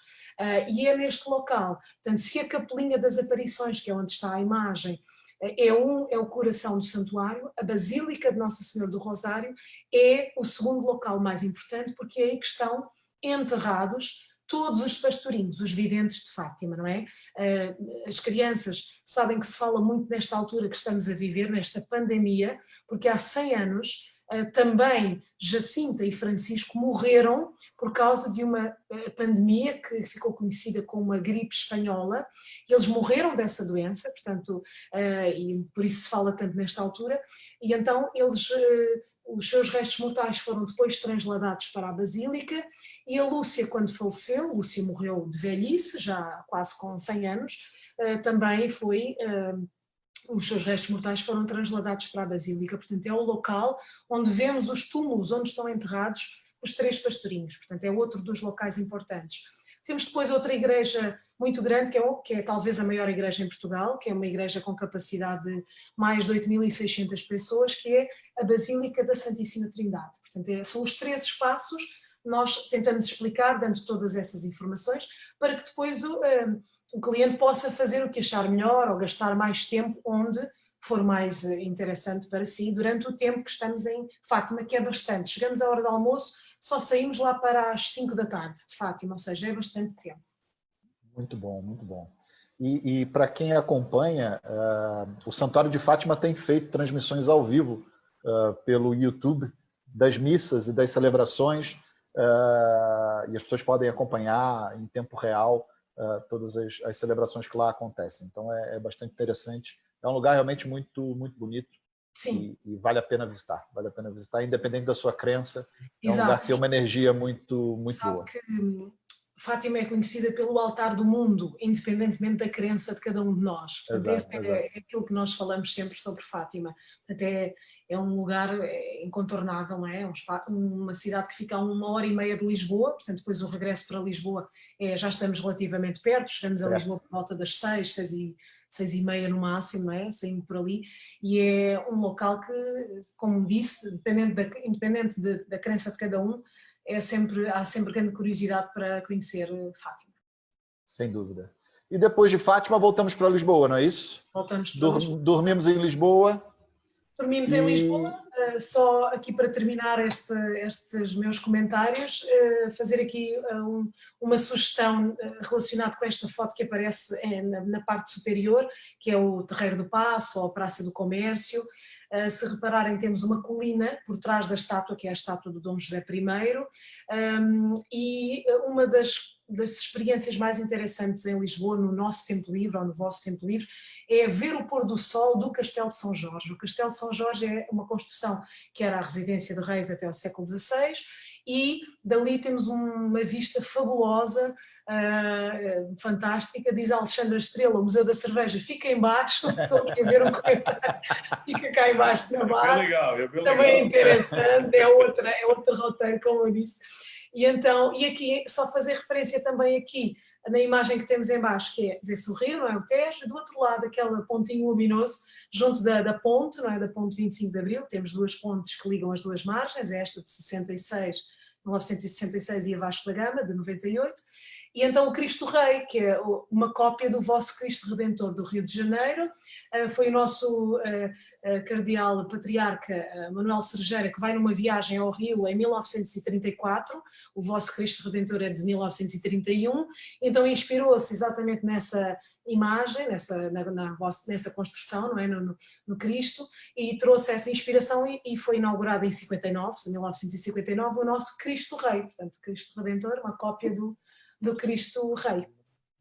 E é neste local, portanto, se a capelinha das aparições, que é onde está a imagem, é o coração do santuário, a Basílica de Nossa Senhora do Rosário é o segundo local mais importante, porque é aí que estão enterrados todos os pastorinhos, os videntes de Fátima, não é? As crianças sabem que se fala muito nesta altura que estamos a viver, nesta pandemia, porque há 100 anos também Jacinta e Francisco morreram por causa de uma pandemia que ficou conhecida como a gripe espanhola, e eles morreram dessa doença, portanto, e por isso se fala tanto nesta altura, e então os seus restos mortais foram depois transladados para a Basílica, e a Lúcia, quando faleceu, Lúcia morreu de velhice, já quase com 100 anos, também os seus restos mortais foram transladados para a Basílica, portanto é o local onde vemos os túmulos onde estão enterrados os 3 pastorinhos, portanto é outro dos locais importantes. Temos depois outra igreja muito grande, que é talvez a maior igreja em Portugal, que é uma igreja com capacidade de mais de 8.600 pessoas, que é a Basílica da Santíssima Trindade. Portanto, são os 3 espaços, nós tentamos explicar, dando todas essas informações, para que depois o cliente possa fazer o que achar melhor ou gastar mais tempo onde for mais interessante para si, durante o tempo que estamos em Fátima, que é bastante. Chegamos à hora do almoço, só saímos lá para as 5 da tarde de Fátima, ou seja, é bastante tempo. Muito bom, muito bom. E para quem acompanha, o Santuário de Fátima tem feito transmissões ao vivo pelo YouTube das missas e das celebrações, e as pessoas podem acompanhar em tempo real todas as celebrações que lá acontecem. Então é bastante interessante. É um lugar realmente muito, muito bonito. Sim. E vale a pena visitar. Vale a pena visitar, independente da sua crença. É um Exato. lugar que tem uma energia muito, muito Sabe boa. que Fátima é conhecida pelo altar do mundo, independentemente da crença de cada um de nós. Portanto, Exato, é aquilo que nós falamos sempre sobre Fátima. Portanto, é um lugar incontornável, não é? Uma cidade que fica a 1h30 de Lisboa, portanto, depois o regresso para Lisboa já estamos relativamente perto, chegamos a Lisboa por volta das 6h30 no máximo, não é? Saindo por ali, e é um local que, como disse, independente da crença de cada um, há sempre grande curiosidade para conhecer Fátima. Sem dúvida. E depois de Fátima, voltamos para Lisboa, não é isso? Voltamos para Lisboa. Dormimos em Lisboa. Dormimos em Lisboa. Só aqui para terminar estes meus comentários, fazer aqui uma sugestão relacionada com esta foto que aparece na parte superior, que é o Terreiro do Paço ou a Praça do Comércio. Se repararem, temos uma colina por trás da estátua, que é a estátua do Dom José I, e uma das experiências mais interessantes em Lisboa, no nosso tempo livre, ou no vosso tempo livre, é ver o pôr do sol do Castelo de São Jorge. O Castelo de São Jorge é uma construção que era a residência de reis até ao século XVI, e dali temos uma vista fabulosa, fantástica. Diz a Alexandra Estrela, o Museu da Cerveja fica em baixo, estou aqui a ver um comentário, fica cá em baixo na base, também é interessante, é outro roteiro, como eu disse. E aqui, só fazer referência também aqui, na imagem que temos em baixo, que é, vê-se o rio, não é, o Tejo, do outro lado aquele pontinho luminoso, junto da ponte, não é, da ponte 25 de Abril, temos duas pontes que ligam as duas margens, é esta de 1966 e a Vasco da Gama, de 98, e então o Cristo Rei, que é uma cópia do vosso Cristo Redentor do Rio de Janeiro, foi o nosso cardeal patriarca Manuel Cerejeira, que vai numa viagem ao Rio em 1934, o vosso Cristo Redentor é de 1931, então inspirou-se exatamente nessa imagem, nessa construção, não é? no Cristo, e trouxe essa inspiração e foi inaugurado em 1959, o nosso Cristo Rei, portanto, Cristo Redentor, uma cópia do Cristo Rei.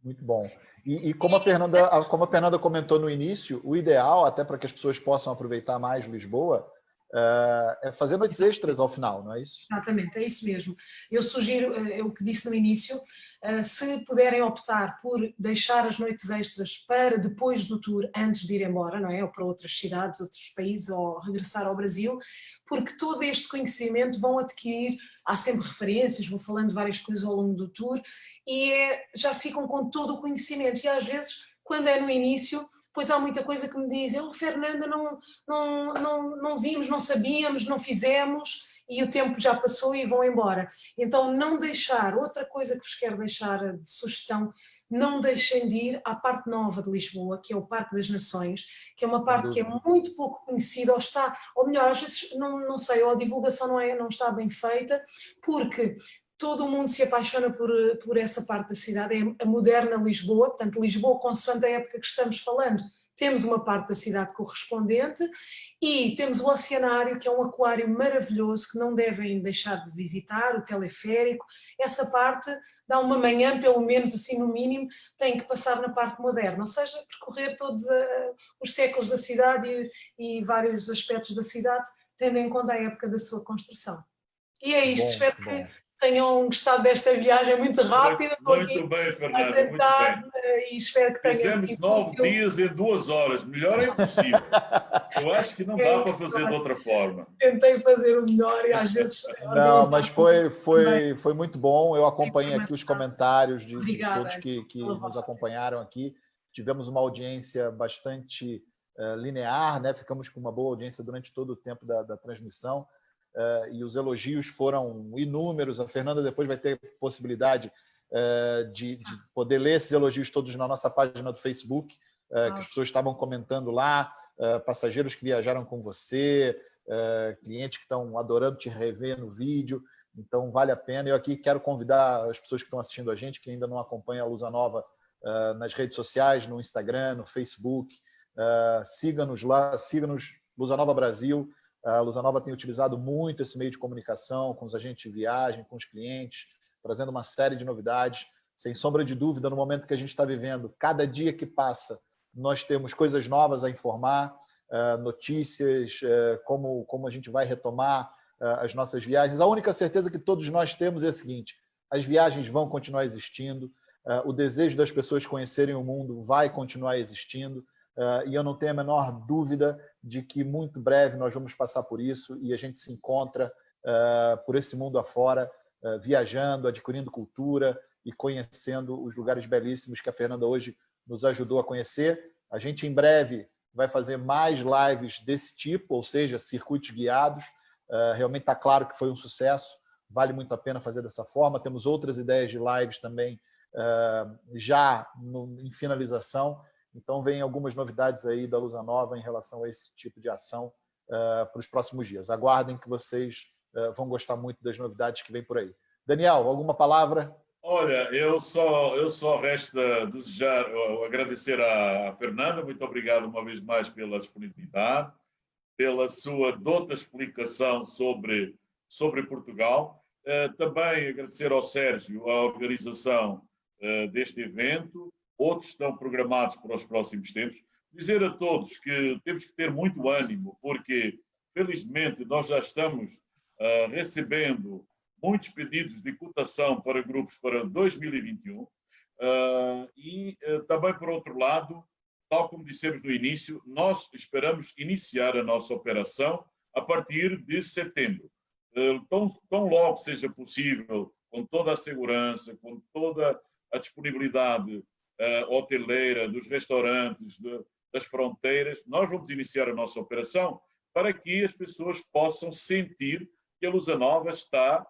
Muito bom. E como a Fernanda comentou no início, o ideal, até para que as pessoas possam aproveitar mais Lisboa, é fazer noites extras ao final, não é isso? Exatamente, é isso mesmo. Eu sugiro, o que disse no início, se puderem optar por deixar as noites extras para depois do tour, antes de ir embora, não é? Ou para outras cidades, outros países, ou regressar ao Brasil, porque todo este conhecimento vão adquirir, há sempre referências, vou falando de várias coisas ao longo do tour, e já ficam com todo o conhecimento, e às vezes, quando é no início, pois há muita coisa que me dizem, Fernanda, não vimos, não sabíamos, não fizemos, e o tempo já passou e vão embora. Então não deixar, outra coisa que vos quero deixar de sugestão, não deixem de ir à parte nova de Lisboa, que é o Parque das Nações, que é uma parte que é muito pouco conhecida, ou melhor, às vezes, não sei, ou a divulgação não está bem feita, porque todo o mundo se apaixona por essa parte da cidade, é a moderna Lisboa, portanto Lisboa, consoante a época que estamos falando, temos uma parte da cidade correspondente e temos o Oceanário, que é um aquário maravilhoso que não devem deixar de visitar, o teleférico, essa parte dá uma manhã, pelo menos assim no mínimo, tem que passar na parte moderna, ou seja, percorrer todos os séculos da cidade e vários aspectos da cidade, tendo em conta a época da sua construção. E é isto, espero que tenham gostado desta viagem muito rápida. Muito bem, Fernanda, muito bem. E espero que tenham Fizemos 9 dias em 2 horas, melhor é impossível. Eu acho que não dá para fazer de outra forma. Tentei fazer o melhor e às vezes... Não, mas foi muito bom. Eu acompanhei aqui os comentários de todos que nos acompanharam aqui. Tivemos uma audiência bastante linear, né? Ficamos com uma boa audiência durante todo o tempo da transmissão. E os elogios foram inúmeros. A Fernanda depois vai ter possibilidade de poder ler esses elogios todos na nossa página do Facebook, que as pessoas estavam comentando lá, passageiros que viajaram com você, clientes que estão adorando te rever no vídeo, então vale a pena. Eu aqui quero convidar as pessoas que estão assistindo a gente, que ainda não acompanham a Lusa Nova, nas redes sociais, no Instagram, no Facebook. Siga-nos lá, siga-nos Lusa Nova Brasil. A Lusa Nova tem utilizado muito esse meio de comunicação com os agentes de viagem, com os clientes, trazendo uma série de novidades. Sem sombra de dúvida, no momento que a gente está vivendo, cada dia que passa, nós temos coisas novas a informar, notícias, como a gente vai retomar as nossas viagens. A única certeza que todos nós temos é a seguinte: as viagens vão continuar existindo, o desejo das pessoas conhecerem o mundo vai continuar existindo, e eu não tenho a menor dúvida de que muito breve nós vamos passar por isso e a gente se encontra por esse mundo afora, viajando, adquirindo cultura e conhecendo os lugares belíssimos que a Fernanda hoje nos ajudou a conhecer. A gente em breve vai fazer mais lives desse tipo, ou seja, circuitos guiados. Realmente está claro que foi um sucesso, vale muito a pena fazer dessa forma. Temos outras ideias de lives também já em finalização. Então, vem algumas novidades aí da Lusa Nova em relação a esse tipo de ação para os próximos dias. Aguardem que vocês vão gostar muito das novidades que vem por aí. Daniel, alguma palavra? Olha, eu só resta desejar, agradecer à Fernanda, muito obrigado uma vez mais pela disponibilidade, pela sua dota explicação sobre Portugal. Também agradecer ao Sérgio a organização deste evento. Outros estão programados para os próximos tempos. Dizer a todos que temos que ter muito ânimo, porque, felizmente, nós já estamos recebendo muitos pedidos de cotação para grupos para 2021. Também, por outro lado, tal como dissemos no início, nós esperamos iniciar a nossa operação a partir de setembro. Tão logo seja possível, com toda a segurança, com toda a disponibilidade hoteleira, dos restaurantes, das fronteiras, nós vamos iniciar a nossa operação para que as pessoas possam sentir que a Lusa Nova está,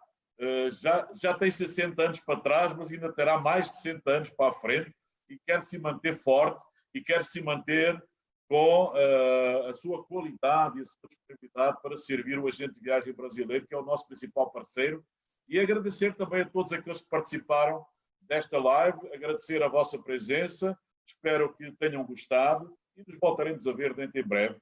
já tem 60 anos para trás, mas ainda terá mais de 60 anos para a frente e quer se manter forte e quer se manter com a sua qualidade e a sua disponibilidade para servir o agente de viagem brasileiro, que é o nosso principal parceiro. E agradecer também a todos aqueles que participaram desta live, agradecer a vossa presença, espero que tenham gostado e nos voltaremos a ver dentro em breve,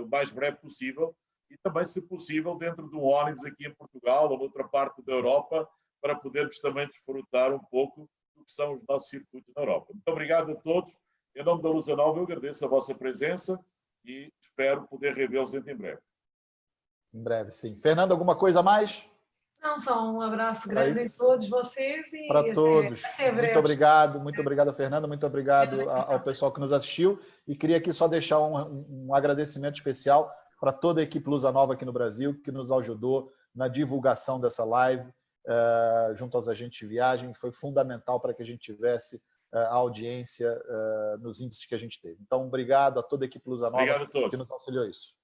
o mais breve possível, e também, se possível, dentro de um ônibus aqui em Portugal ou noutra parte da Europa, para podermos também desfrutar um pouco do que são os nossos circuitos na Europa. Muito obrigado a todos. Em nome da Lusa Nova, eu agradeço a vossa presença e espero poder revê-los dentro em breve. Em breve, sim. Fernanda, alguma coisa a mais? Não, só um abraço grande a todos vocês e para todos. Até breve. Muito obrigado, Fernanda, muito obrigado ao pessoal que nos assistiu. E queria aqui só deixar um agradecimento especial para toda a equipe Lusa Nova aqui no Brasil, que nos ajudou na divulgação dessa live, junto aos agentes de viagem. Foi fundamental para que a gente tivesse a audiência nos índices que a gente teve. Então, obrigado a toda a equipe Lusa Nova que nos auxiliou isso.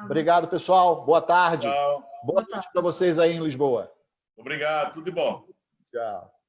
Obrigado, pessoal. Boa tarde. Tchau. Boa tarde para vocês aí em Lisboa. Obrigado. Tudo de bom. Tchau.